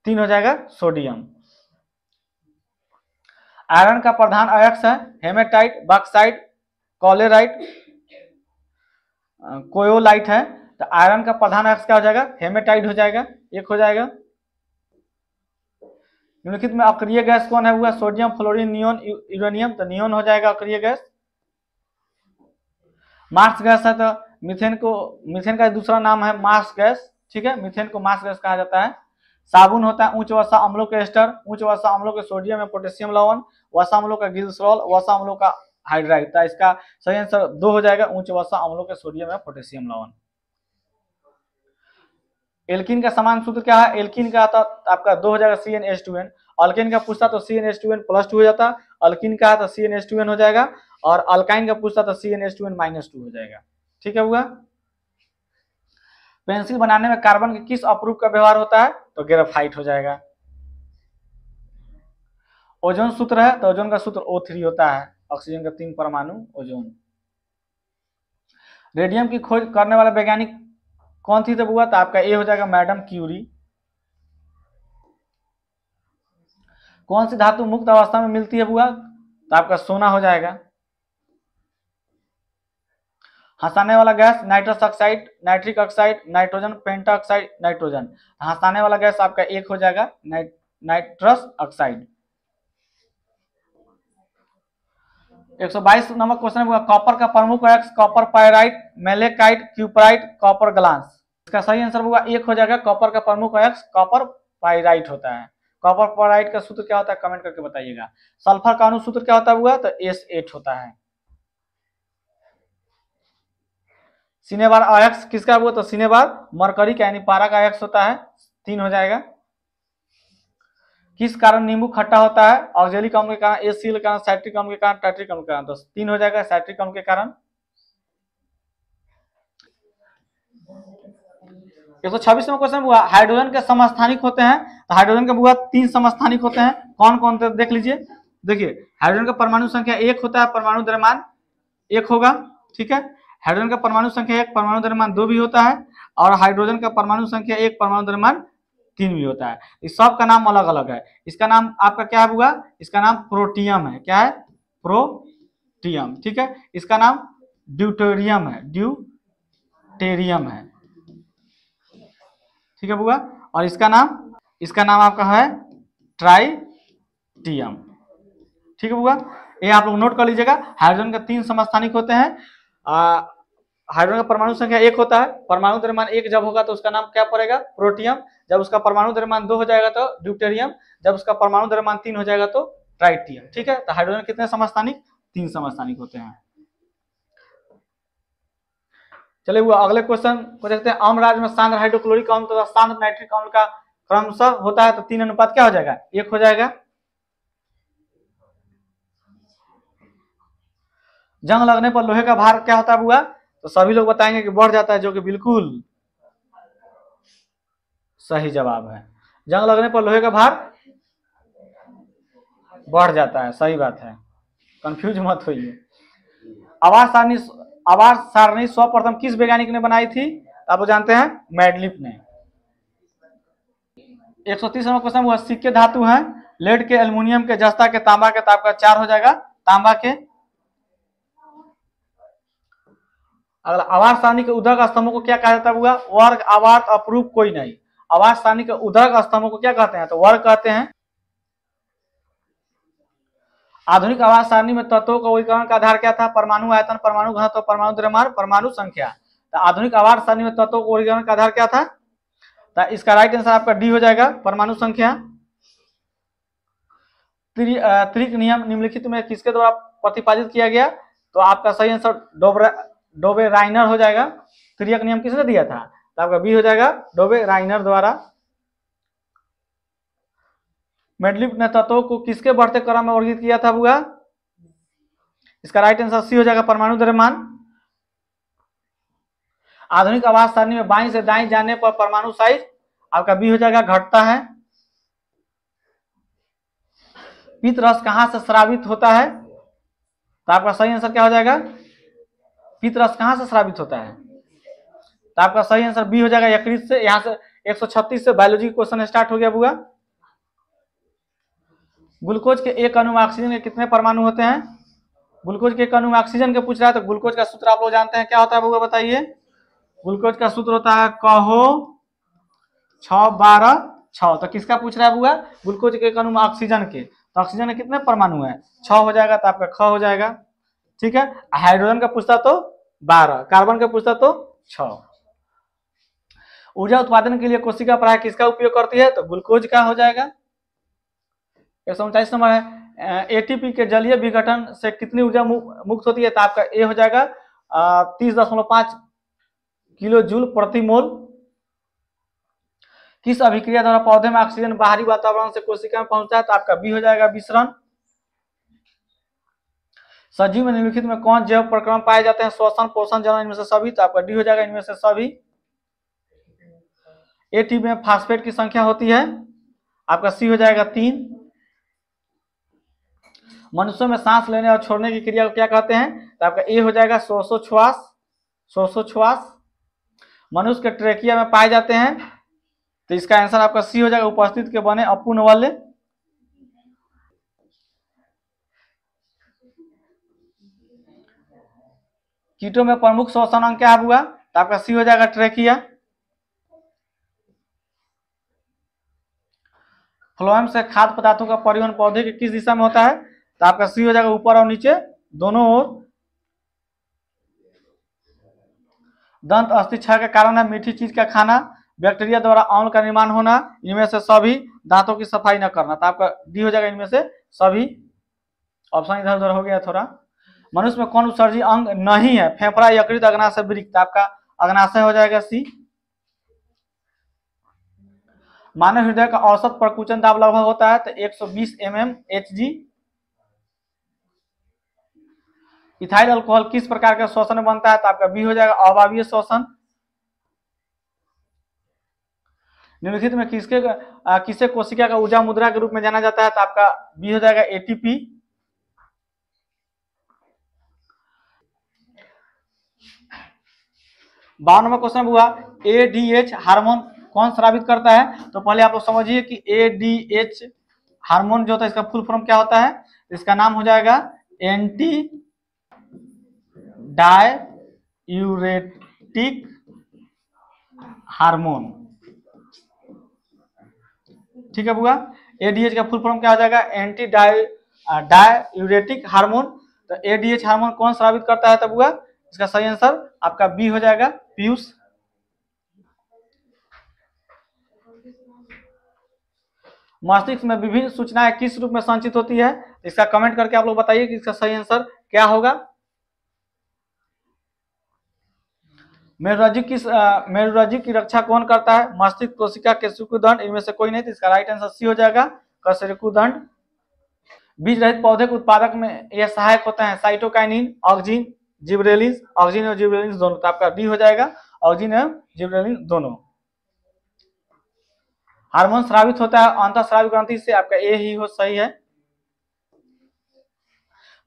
3 हो जाएगा, सोडियम। आयरन का प्रधान अयस्क है हेमेटाइट, बॉक्साइट, कॉलेराइट, कोयोलाइट है। तो आयरन का प्रधान अयस्क क्या हो जाएगा? हेमेटाइट हो जाएगा, 1 हो जाएगा। निम्नलिखित में अक्रिय गैस कौन है? हुआ सोडियम, फ्लोरीन, नियोन, यूरेनियम। तो नियोन हो जाएगा अक्रिय गैस। मार्स गैस है तो मीथेन का दूसरा नाम है मार्स गैस। ठीक है, मीथेन को मार्स गैस कहा जाता है। साबुन होता है उच्च वसा अम्लों के एस्टर, उच्च वसा अम्लों के सोडियम या पोटेशियम लवण, वसा अम्लों का ग्लिसरॉल, वसा अम्लों का हाइड्राइड। तो इसका सही आंसर 2 हो जाएगा, उच्च वसा अम्लों के सोडियम या पोटेशियम लवण। एल्कीन का समान सूत्र क्या है, एल्कीन का आता आपका 2 हो जाएगा CnH2n, अल्केन का पूछता तो CnH2n +2 हो जाता, अल्कीन का तो CnH2n हो जाएगा, और अल्काइन का पूछता तो CnH2n -2 हो जाएगा। ठीक है हुआ। पेंसिल बनाने में कार्बन के किस अप्रूप का व्यवहार होता है, तो ग्रेफाइट हो जाएगा। ओजोन सूत्र है, तो ओजोन का सूत्र O3 होता है, ऑक्सीजन का 3 परमाणु ओजोन। रेडियम की खोज करने वाला वैज्ञानिक कौन थी, तब हुआ तो आपका ए हो जाएगा मैडम क्यूरी। कौन सी धातु मुक्त अवस्था में मिलती है बुआ, तो आपका सोना हो जाएगा। हंसाने वाला gas nitrous oxide, nitric oxide, nitrogen pentoxide, nitrogen. हंसाने वाला गैस आपका एक हो जाएगा नाइट्रस ऑक्साइड। 122 नंबर क्वेश्चन है, कॉपर का प्रमुख अयस्क copper pyrite, malachite, cuprite, copper glass. इसका सही आंसर होगा एक हो जाएगा, कॉपर का प्रमुख अयस्क कॉपर पायराइट होता है। कॉपर पायराइट का सूत्र क्या होता है कमेंट करके बताइएगा। सल्फर का अणुसूत्र क्या होता है, तो S8 होता है। सिनेबार अयस्क किसका हुआ, तो सिनेबार मरकरी का यानी पारा का अयस्क होता है, 3 हो जाएगा। किस कारण नींबू खट्टा होता है, ऑक्जेलिक अम्ल के कारण, एसिल के कारण, साइट्रिक अम्ल के कारण, टाइट्रिक अम्ल के कारण, तो 3 हो जाएगा साइट्रिक अम्ल के कारण। 126 नंबर क्वेश्चन हुआ, हाइड्रोजन के समस्थानिक होते हैं, तो हाइड्रोजन के बुआ 3 समस्थानिक होते हैं, कौन कौन से देख लीजिए। देखिए हाइड्रोजन का परमाणु संख्या 1 होता है, परमाणु द्रव्यमान 1 होगा। ठीक है, हाइड्रोजन का परमाणु संख्या 1, परमाणु द्रव्यमान 2 भी होता है, और हाइड्रोजन का परमाणु संख्या 1, परमाणु द्रव्यमान 3 भी होता है। इस सब का नाम अलग अलग है। इसका नाम आपका क्या हुआ, इसका नाम प्रोटियम है। क्या है, प्रोटियम। ठीक है, इसका नाम ड्यूटेरियम है, ड्यूटेरियम है। ठीक है बुआ, और इसका नाम आपका है ट्राइटियम। ठीक है बुआ, ये आप लोग नोट कर लीजिएगा। हाइड्रोजन के 3 समस्थानिक होते हैं। हाइड्रोजन का परमाणु संख्या 1 होता है, परमाणु द्रव्यमान 1 जब होगा तो उसका नाम क्या पड़ेगा, प्रोटियम। जब उसका परमाणु द्रव्यमान 2 हो जाएगा तो ड्यूटेरियम, जब उसका परमाणु द्रव्यमान 3 हो जाएगा तो ट्राइटियम। ठीक है, तो हाइड्रोजन कितने समस्थानिक, 3 समस्थानिक होते हैं। चलिए वो अगले क्वेश्चन को देखते हैं। अम्ल राज्य में सांद्र हाइड्रोक्लोरिक अम्ल तथा सांद्र नाइट्रिक अम्ल का क्रमशः होता है, तो 3 अनुपात क्या हो जाएगा, 1 हो जाएगा। जंग लगने पर लोहे का भार क्या होता है बुआ, तो सभी लोग बताएंगे कि बढ़ जाता है, जो कि बिल्कुल सही जवाब है। जंग लगने पर लोहे का भार बढ़ जाता है, सही बात है, कंफ्यूज मत होइए। आवाज सारणी सर्वप्रथम किस वैज्ञानिक ने बनाई थी, आप जानते हैं मैडलिफ ने। 130 नंबर क्वेश्चन हुआ, सिक्के धातु हैं, लेड के, एल्युमिनियम के, जस्ता के, तांबा के, तो आपका 4 हो जाएगा तांबा के। अगला आवाज सारणी के उदक स्तंभों को क्या कहा जाता है, वर्ग, आवर्त, अपरूप, कोई नहीं। आवाज सारणी के उदक स्तंभों को क्या कहते हैं, तो वर्ग कहते हैं। आधुनिक आवाज सारणी में तत्वों का वर्गीकरण का आधार क्या था, परमाणु आयतन, परमाणु घनत्व, परमाणु द्रव्यमान, परमाणु संख्या। तो आधुनिक आवाज सारणी में तत्वों का वर्गीकरण का आधार क्या था, तो इसका राइट आंसर आपका डी हो जाएगा, परमाणु संख्या। त्रिक नियम निम्नलिखित में किसके द्वारा प्रतिपादित किया गया, तो आपका सही आंसर डोबेराइनर हो जाएगा। त्रिक नियम किसने दिया था, तो आपका बी हो जाएगा, डोबेराइनर द्वारा। मैडलिफ ने तत्वों को किसके बढ़ते क्रम में वर्गीकृत किया था बुआ, इसका राइट आंसर सी हो जाएगा, परमाणु द्रव्यमान। आधुनिक आवाज सारणी में बाईं से दाईं जाने पर परमाणु साइज आपका बी हो जाएगा, घटता है। पित्त रस कहां से स्रावित होता है, तो आपका सही आंसर क्या हो जाएगा, पित्त रस कहां से स्रावित होता है, तो आपका सही आंसर बी हो जाएगा, यकृत से। यहां से 136 से बायोलॉजी क्वेश्चन स्टार्ट हो गया बुआ। ग्लूकोज के एक अणु में ऑक्सीजन के कितने परमाणु होते हैं, ग्लूकोज के एक अणु में ऑक्सीजन के पूछ रहा है, तो ग्लूकोज का सूत्र आप लोग जानते हैं, क्या होता है बुआ बताइए। ग्लूकोज का सूत्र होता है कहो 6-12-6। तो किसका पूछ रहा है बुआ, ग्लूकोज के एक अणु में ऑक्सीजन के, तो ऑक्सीजन के कितने परमाणु है, 6 हो जाएगा, तो आपका ख हो जाएगा। ठीक है, हाइड्रोजन का पूछता तो 12, कार्बन का पूछता तो 6। ऊर्जा उत्पादन के लिए कोशिका प्राय किसका उपयोग करती है, तो ग्लूकोज का हो जाएगा। 139 नंबर है, एटीपी के जलीय विघटन से कितनी ऊर्जा मुक्त होती है, तो आपका ए हो जाएगा 30.5 किलो जूल प्रति मोल। किस अभिक्रिया द्वारा पौधे में ऑक्सीजन बाहरी वातावरण से कोशिका में पहुंचता है? तो आपका बी हो जाएगा विसरण। सजीव में निम्नलिखित में कौन जैव प्रक्रम पाए जाते हैं? श्वसन, पोषण, जनन, इनमें से सभी। तो आपका डी हो जाएगा इनमें से सभी। एटीपी में फास्फेट की संख्या होती है, आपका सी हो जाएगा 3। मनुष्यों में सांस लेने और छोड़ने की क्रिया को क्या कहते हैं? तो आपका ए हो जाएगा श्वासोच्छ्वास। श्वासोच्छ्वास मनुष्य के ट्रेकिया में पाए जाते हैं, तो इसका आंसर आपका सी हो जाएगा उपस्थित के बने अपूर्ण वाले। कीटों में प्रमुख श्वसन अंग क्या हुआ? तो आपका सी हो जाएगा ट्रेकिया। फ्लोएम से खाद्य पदार्थों का परिवहन पौधे की किस दिशा में होता है? तो आपका सी हो जाएगा ऊपर और नीचे दोनों ओर। दंत अस्थि क्षय का कारण है मीठी चीज का खाना, बैक्टीरिया द्वारा अम्ल का निर्माण होना, इनमें से सभी, दांतों की सफाई न करना। तो आपका डी हो जाएगा इनमें से सभी। ऑप्शन इधर उधर हो गया थोड़ा। मनुष्य में कौन उत्सर्जी अंग नहीं है? फेफड़ा, यकृत, अग्नाशय, वृक्क। आपका अग्नाशय हो जाएगा सी। मानव हृदय का औसत प्रकुचन दाब लगभग होता है, तो 120 mmHg। इथाइल अल्कोहल किस प्रकार के श्वसन में बनता है? तो आपका बी हो जाएगा अवायवीय श्वसन। निम्नलिखित में किसे कोशिका का ऊर्जा मुद्रा के रूप में जाना जाता है? तो आपका बी हो जाएगा एटीपी। 52वां क्वेश्चन हुआ एडीएच हार्मोन कौन स्रावित करता है? तो पहले आप लोग समझिए कि एडीएच हार्मोन जो होता है इसका फुल फॉर्म क्या होता है? इसका नाम हो जाएगा एंटी डाययूरेटिक हार्मोन। ठीक है बुआ, एडीएच का फुल फॉर्म क्या हो जाएगा? Anti diuretic hormone. तो एडीएच हार्मोन कौन स्रावित करता है? तब बुआ इसका सही आंसर आपका बी हो जाएगा पीयूष। मस्तिष्क में विभिन्न सूचनाएं किस रूप में संचित होती है? इसका कमेंट करके आप लोग बताइए कि इसका सही आंसर क्या होगा। मेरुरज्जु की रक्षा कौन करता है? मस्तिष्क, कोशिका, केशिकादंड, इनमें से कोई नहीं। तो इसका राइट आंसर सी हो जाएगा केशिकादंड। बीज रहित पौधे के उत्पादक में यह सहायक होता है साइटोकाइनिन, ऑक्सिन, जिबरेलिन। ऑक्सिन और जिबरेलिन दोनों। तो आपका डी हो जाएगा ऑक्सिन और जिबरेलिन दोनों। हार्मोन स्रावित होता है अंतःस्रावी ग्रंथि से। आपका ए ही हो सही है।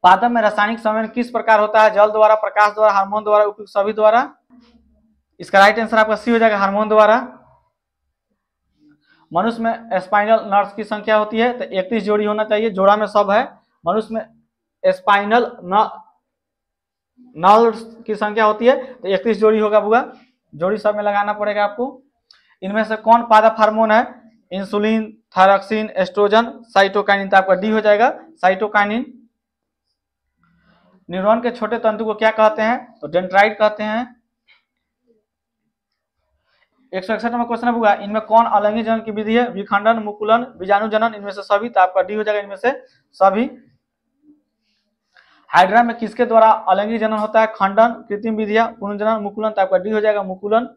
पादप में रासायनिक संवेदन किस प्रकार होता है? जल द्वारा, प्रकाश द्वारा, हार्मोन द्वारा, उपयुक्त सभी द्वारा। इसका राइट आंसर आपका सी हो जाएगा हार्मोन द्वारा। मनुष्य में स्पाइनल नर्व्स की संख्या होती है, तो 31 जोड़ी होना चाहिए। जोड़ा में सब है। मनुष्य में स्पाइनल नर्व्स की संख्या होती है, तो 31 जोड़ी होगा बुआ। जोड़ी सब में लगाना पड़ेगा आपको। इनमें से कौन पादप हार्मोन है? Insulin, thyroxine, estrogen, cytokinin. तो आपका डी हो जाएगा साइटोकाइनिन। न्यूरॉन के छोटे तंतु को क्या कहते हैं? तो डेंड्राइट कहते हैं। 161वां क्वेश्चन हुआ इनमें कौन अलैंगिक जनन की विधि है? विखंडन, मुकुलन, बीजाणु जनन, इनमें से सभी। तो आपका डी हो जाएगा इनमें से सभी। हाइड्रा में किसके द्वारा अलैंगिक जनन होता है? खंडन, कृत्रिम विधियां, पुनर्जनन, मुकुलन। तो आपका डी हो जाएगा मुकुलन।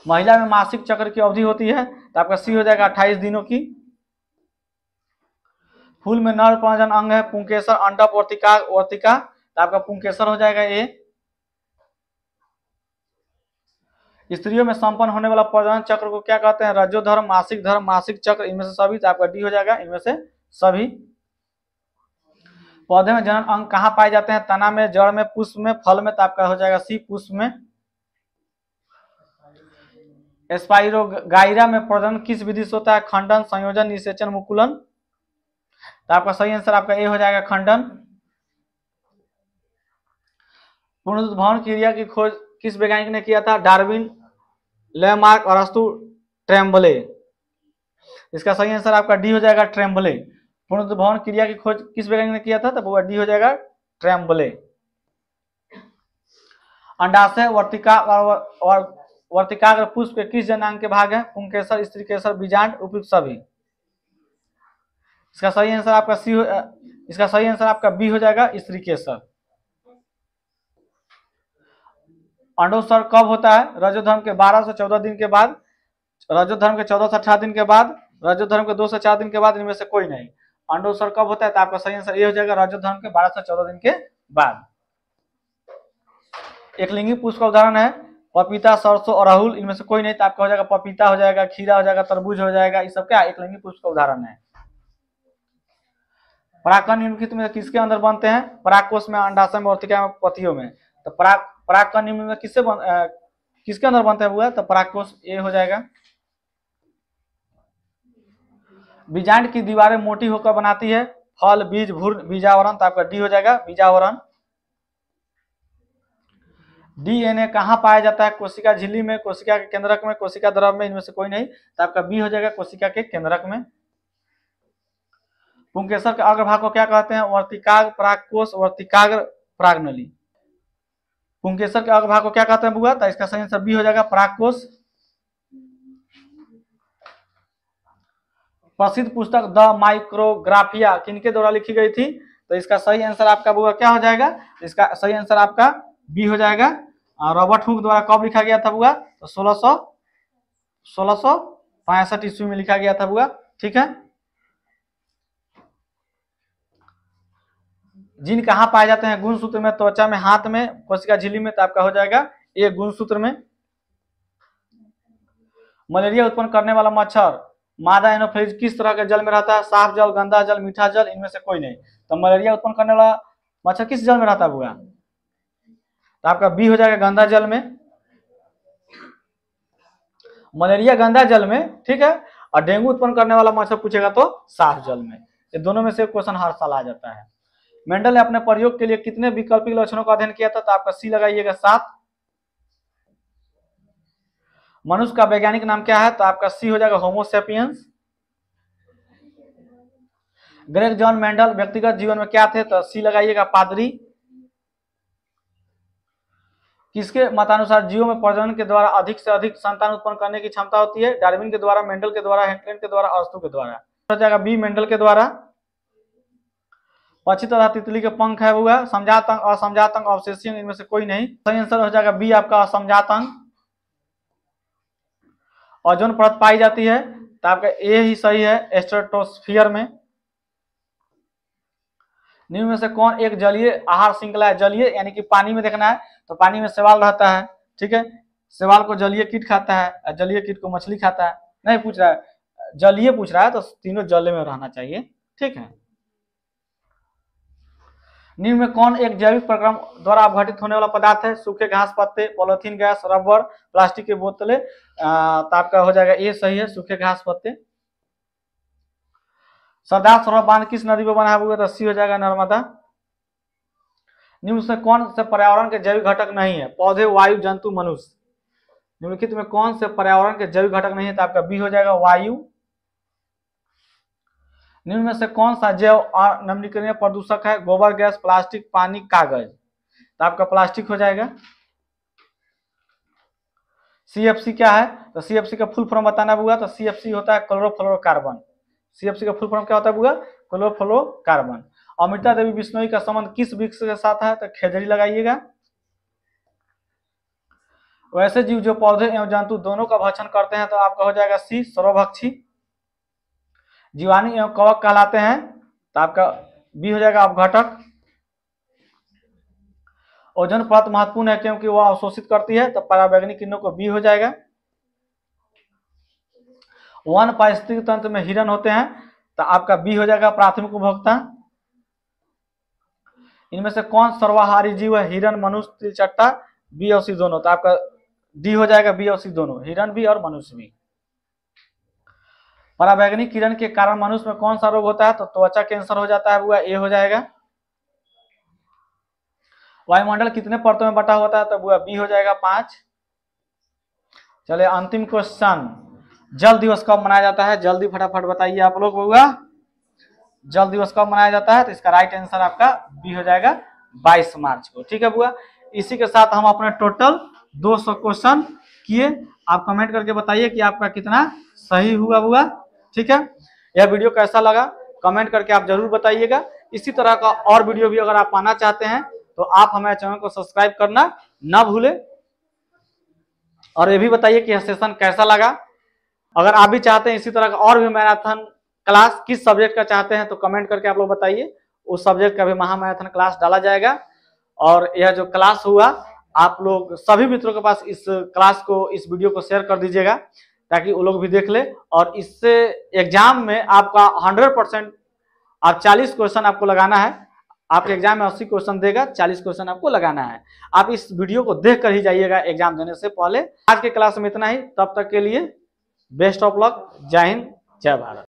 महिला में मासिक चक्र की अवधि होती है, तो आपका सी हो जाएगा 28 दिनों की। फूल में नर प्रजनन अंग है पुंकेसर, अंडक, वर्तिका। तो आपका पुंकेसर हो जाएगा ए। स्त्रियों में संपन्न होने वाला प्रजनन चक्र को क्या कहते हैं? रजोधर्म, मासिक चक्र, इनमें से सभी। तो आपका डी हो जाएगा इनमें से सभी। पौधे में जनन अंग कहाँ पाए जाते हैं? तना में, जड़ में, पुष्प में, फल में। तो आपका हो जाएगा सी पुष्प में। स्पाइरोगाइरा में प्रजनन किस विधि से होता है? खंडन, संयोजन, निषेचन, मुकुलन। तो आपका सही आंसर आपका ए हो जाएगा खंडन। पुनरुद्भवन क्रिया की खोज किस वैज्ञानिक ने किया था? डार्विन, लेमार्क, अरस्तु, ट्रेम्बले। इसका सही आंसर आपका डी हो जाएगा ट्रेम्बले। पुनरुद्भवन क्रिया की खोज किस वैज्ञानिक ने किया था? तो वो डी हो जाएगा ट्रेम्बले। अंडाशय, वर्तिकाग्र पुष्प के किस जनांग के भाग है? पुंकेसर, स्त्रीकेसर, बीजांड, उपयुक्त सभी। इसका सही आंसर आपका इसका सही आंसर आपका बी हो जाएगा स्त्रीकेसर। अंडोत्सर्ग कब होता है? रजोधर्म के 12 से 14 दिन के बाद, रजोधर्म के 14 से 18 दिन के बाद, रजोधर्म के 2 से 4 दिन के बाद, इनमें से कोई नहीं। अंडोत्सर्ग कब होता है? तो आपका सही आंसर ये हो जाएगा रजोधर्म के 12 से 14 दिन के बाद। एक लिंगी पुष्प का उदाहरण है पपीता, सरसों और अड़हुल, इनमें से कोई नहीं, तो आपका हो जाएगा पपीता हो जाएगा, खीरा हो जाएगा, तरबूज हो जाएगा, ये सब क्या एक लिंगी पुष्प का उदाहरण है। परागकण निम्नलिखित में किसके अंदर बनते हैं? परागकोश में, अंडाशय में, वर्तिका में, पतियों में। तो परागकण निम्न में किसके अंदर बनता है हुआ? तो परागकोश ए हो जाएगा। बीजांड की दीवारें मोटी होकर बनाती है फल, बीज, भ्रूण, बीजावरण, तो आपका डी हो जाएगा बीजावरण। डीएनए कहाँ पाया जाता है? कोशिका झिल्ली में, कोशिका के केंद्रक में, कोशिका द्रव में, इनमें से कोई नहीं, तो आपका बी हो जाएगा कोशिका के केंद्रक में। पुंकेसर के अग्रभाग को क्या कहते हैं? वर्तिकाग्र परागकोश, वर्तिकाग्र परागनली। पुंकेसर के अग्रभाग को क्या कहते हैं बुआ? तो इसका सही आंसर बी हो जाएगा परागकोश। प्रसिद्ध पुस्तक द माइक्रोग्राफिया किनके द्वारा लिखी गई थी? तो इसका सही आंसर आपका बुआ क्या हो जाएगा? इसका सही आंसर आपका बी हो जाएगा। रॉबर्ट हुक द्वारा कब लिखा गया था बुआ? तो 1665 ईस्वी में लिखा गया था बुआ। ठीक है। जिन कहाँ पाए जाते हैं? गुणसूत्र में, त्वचा में, हाथ में, कोशिका झिल्ली में, तो आपका हो जाएगा ये गुणसूत्र में। मलेरिया उत्पन्न करने वाला मच्छर मादा एनोफिलीज किस तरह के जल में रहता है? साफ जल, गंदा जल, मीठा जल, इनमें से कोई नहीं। तो मलेरिया उत्पन्न करने वाला मच्छर किस जल में रहता है बुआ? तो आपका बी हो जाएगा गंदा जल में। मलेरिया गंदा जल में, ठीक है। और डेंगू उत्पन्न करने वाला मच्छर पूछेगा तो साफ जल में। ये दोनों में से क्वेश्चन हर साल आ जाता है। मेंडल ने अपने प्रयोग के लिए कितने वैकल्पिक लक्षणों का अध्ययन किया था? तो आपका सी लगाइएगा 7। मनुष्य का वैज्ञानिक नाम क्या है? तो आपका सी हो जाएगा होमो सेपियंस। ग्रेग जॉन मेंडल व्यक्तिगत जीवन में क्या थे? तो सी लगाइएगा पादरी। किसके मतानुसार जीवों में प्रजनन के द्वारा अधिक से अधिक संतान उत्पन्न करने की क्षमता होती है? डार्विन के द्वारा, मेंडल के द्वारा, हेंकलेन के द्वारा, अरस्तू के द्वारा। हो जाएगा बी मेंडल के द्वारा। पक्षी तथा तितली के पंख है हुआ समझात अंग, असमझात अंग, अवशेषी अंग, इनमें से कोई नहीं। सही आंसर हो जाएगा बी आपका असमझात अंग। ओजोन परत पाई जाती है तो आपका ए ही सही है स्ट्रेटोस्फियर में। निम्न में से कौन एक जलीय आहार श्रृंखला है? जलीय यानी कि पानी में देखना है तो पानी में शैवाल रहता है, ठीक है। शैवाल को जलीय कीट खाता है, जलीय कीट को मछली खाता है। नहीं पूछ रहा है, जलीय पूछ रहा है तो तीनों जल में रहना चाहिए, ठीक है। निम्न में कौन एक जैविक प्रक्रम द्वारा अपघटित होने वाला पदार्थ है? सूखे घास पत्ते, पॉलिथीन गैस, रबर, प्लास्टिक के बोतलें। तो आपका हो जाएगा ये सही है सूखे घास पत्ते। सरदार सरोवर बांध किस नदी पर बना हुआ? तो सी हो जाएगा नर्मदा। निम्न से कौन से पर्यावरण के जैविक घटक नहीं है? पौधे, वायु, जंतु, मनुष्य। निम्नलिखित में कौन से पर्यावरण के जैविक घटक नहीं है? तो आपका बी हो जाएगा वायु। निम्न में से कौन सा जैव नवीकरणीय प्रदूषक है? गोबर गैस, प्लास्टिक, पानी, कागज। तो आपका प्लास्टिक हो जाएगा। सीएफसी क्या है? तो सीएफसी का फुल फॉर्म बताना हुआ तो सीएफसी होता है क्लोरोफ्लोरोकार्बन। सीएफसी का फुल फॉर्म क्या होता है हुआ? क्लोरोफ्लोरोकार्बन। अमृता देवी बिश्नोई का संबंध किस वृक्ष के साथ है? तो खेजड़ी लगाइएगा। वैसे जीव जो पौधे एवं जंतु दोनों का भक्षण करते हैं तो आपका हो जाएगा सी सर्वभक्षी। जीवाणु एवं कवक कहलाते हैं तो आपका बी हो जाएगा अपघटक। ओजोन परत महत्वपूर्ण है क्योंकि वह अवशोषित करती है तो पराबैंगनी किरणों को बी हो जाएगा। वन पारिस्थितिक तंत्र में हिरन होते हैं तो आपका बी हो जाएगा प्राथमिक उपभोक्ता। इनमें से कौन सर्वाहारी जीव है? हिरन, मनुष्य, तिलचट्टा, बी और सी दोनों। तो आपका डी हो जाएगा बी और सी दोनों, हिरन भी और मनुष्य भी। पराबैंगनी किरण के कारण मनुष्य में कौन सा रोग होता है? तो त्वचा कैंसर हो जाता है हुआ ए हो जाएगा। वायुमंडल कितने परतों में बटा होता है? तो बुआ बी हो जाएगा 5। चलिए अंतिम क्वेश्चन, जल दिवस कब मनाया जाता है? जल्दी फटाफट बताइए आप लोग बुआ, जल दिवस कब मनाया जाता है? तो इसका राइट आंसर आपका बी हो जाएगा 22 मार्च को, ठीक है बुआ। इसी के साथ हम अपने टोटल 200 क्वेश्चन किए। आप कमेंट करके बताइए कि आपका कितना सही हुआ बुआ, ठीक है। यह वीडियो कैसा लगा कमेंट करके आप जरूर बताइएगा। इसी तरह का और वीडियो भी अगर आप पाना चाहते हैं तो आप हमारे चैनल को सब्सक्राइब करना ना भूलें। और ये भी बताइए कि यह सेशन कैसा लगा। अगर आप भी चाहते हैं इसी तरह का और भी मैराथन क्लास किस सब्जेक्ट का चाहते हैं तो कमेंट करके आप लोग बताइए, उस सब्जेक्ट का भी महामैराथन क्लास डाला जाएगा। और यह जो क्लास हुआ आप लोग सभी मित्रों के पास इस क्लास को, इस वीडियो को शेयर कर दीजिएगा ताकि वो लोग भी देख ले। और इससे एग्जाम में आपका 100% आप 40 क्वेश्चन आपको लगाना है। आपके एग्जाम में 80 क्वेश्चन देगा, 40 क्वेश्चन आपको लगाना है। आप इस वीडियो को देख कर ही जाइएगा एग्जाम देने से पहले। आज के क्लास में इतना ही, तब तक के लिए बेस्ट ऑफ लक। जय हिंद, जय भारत।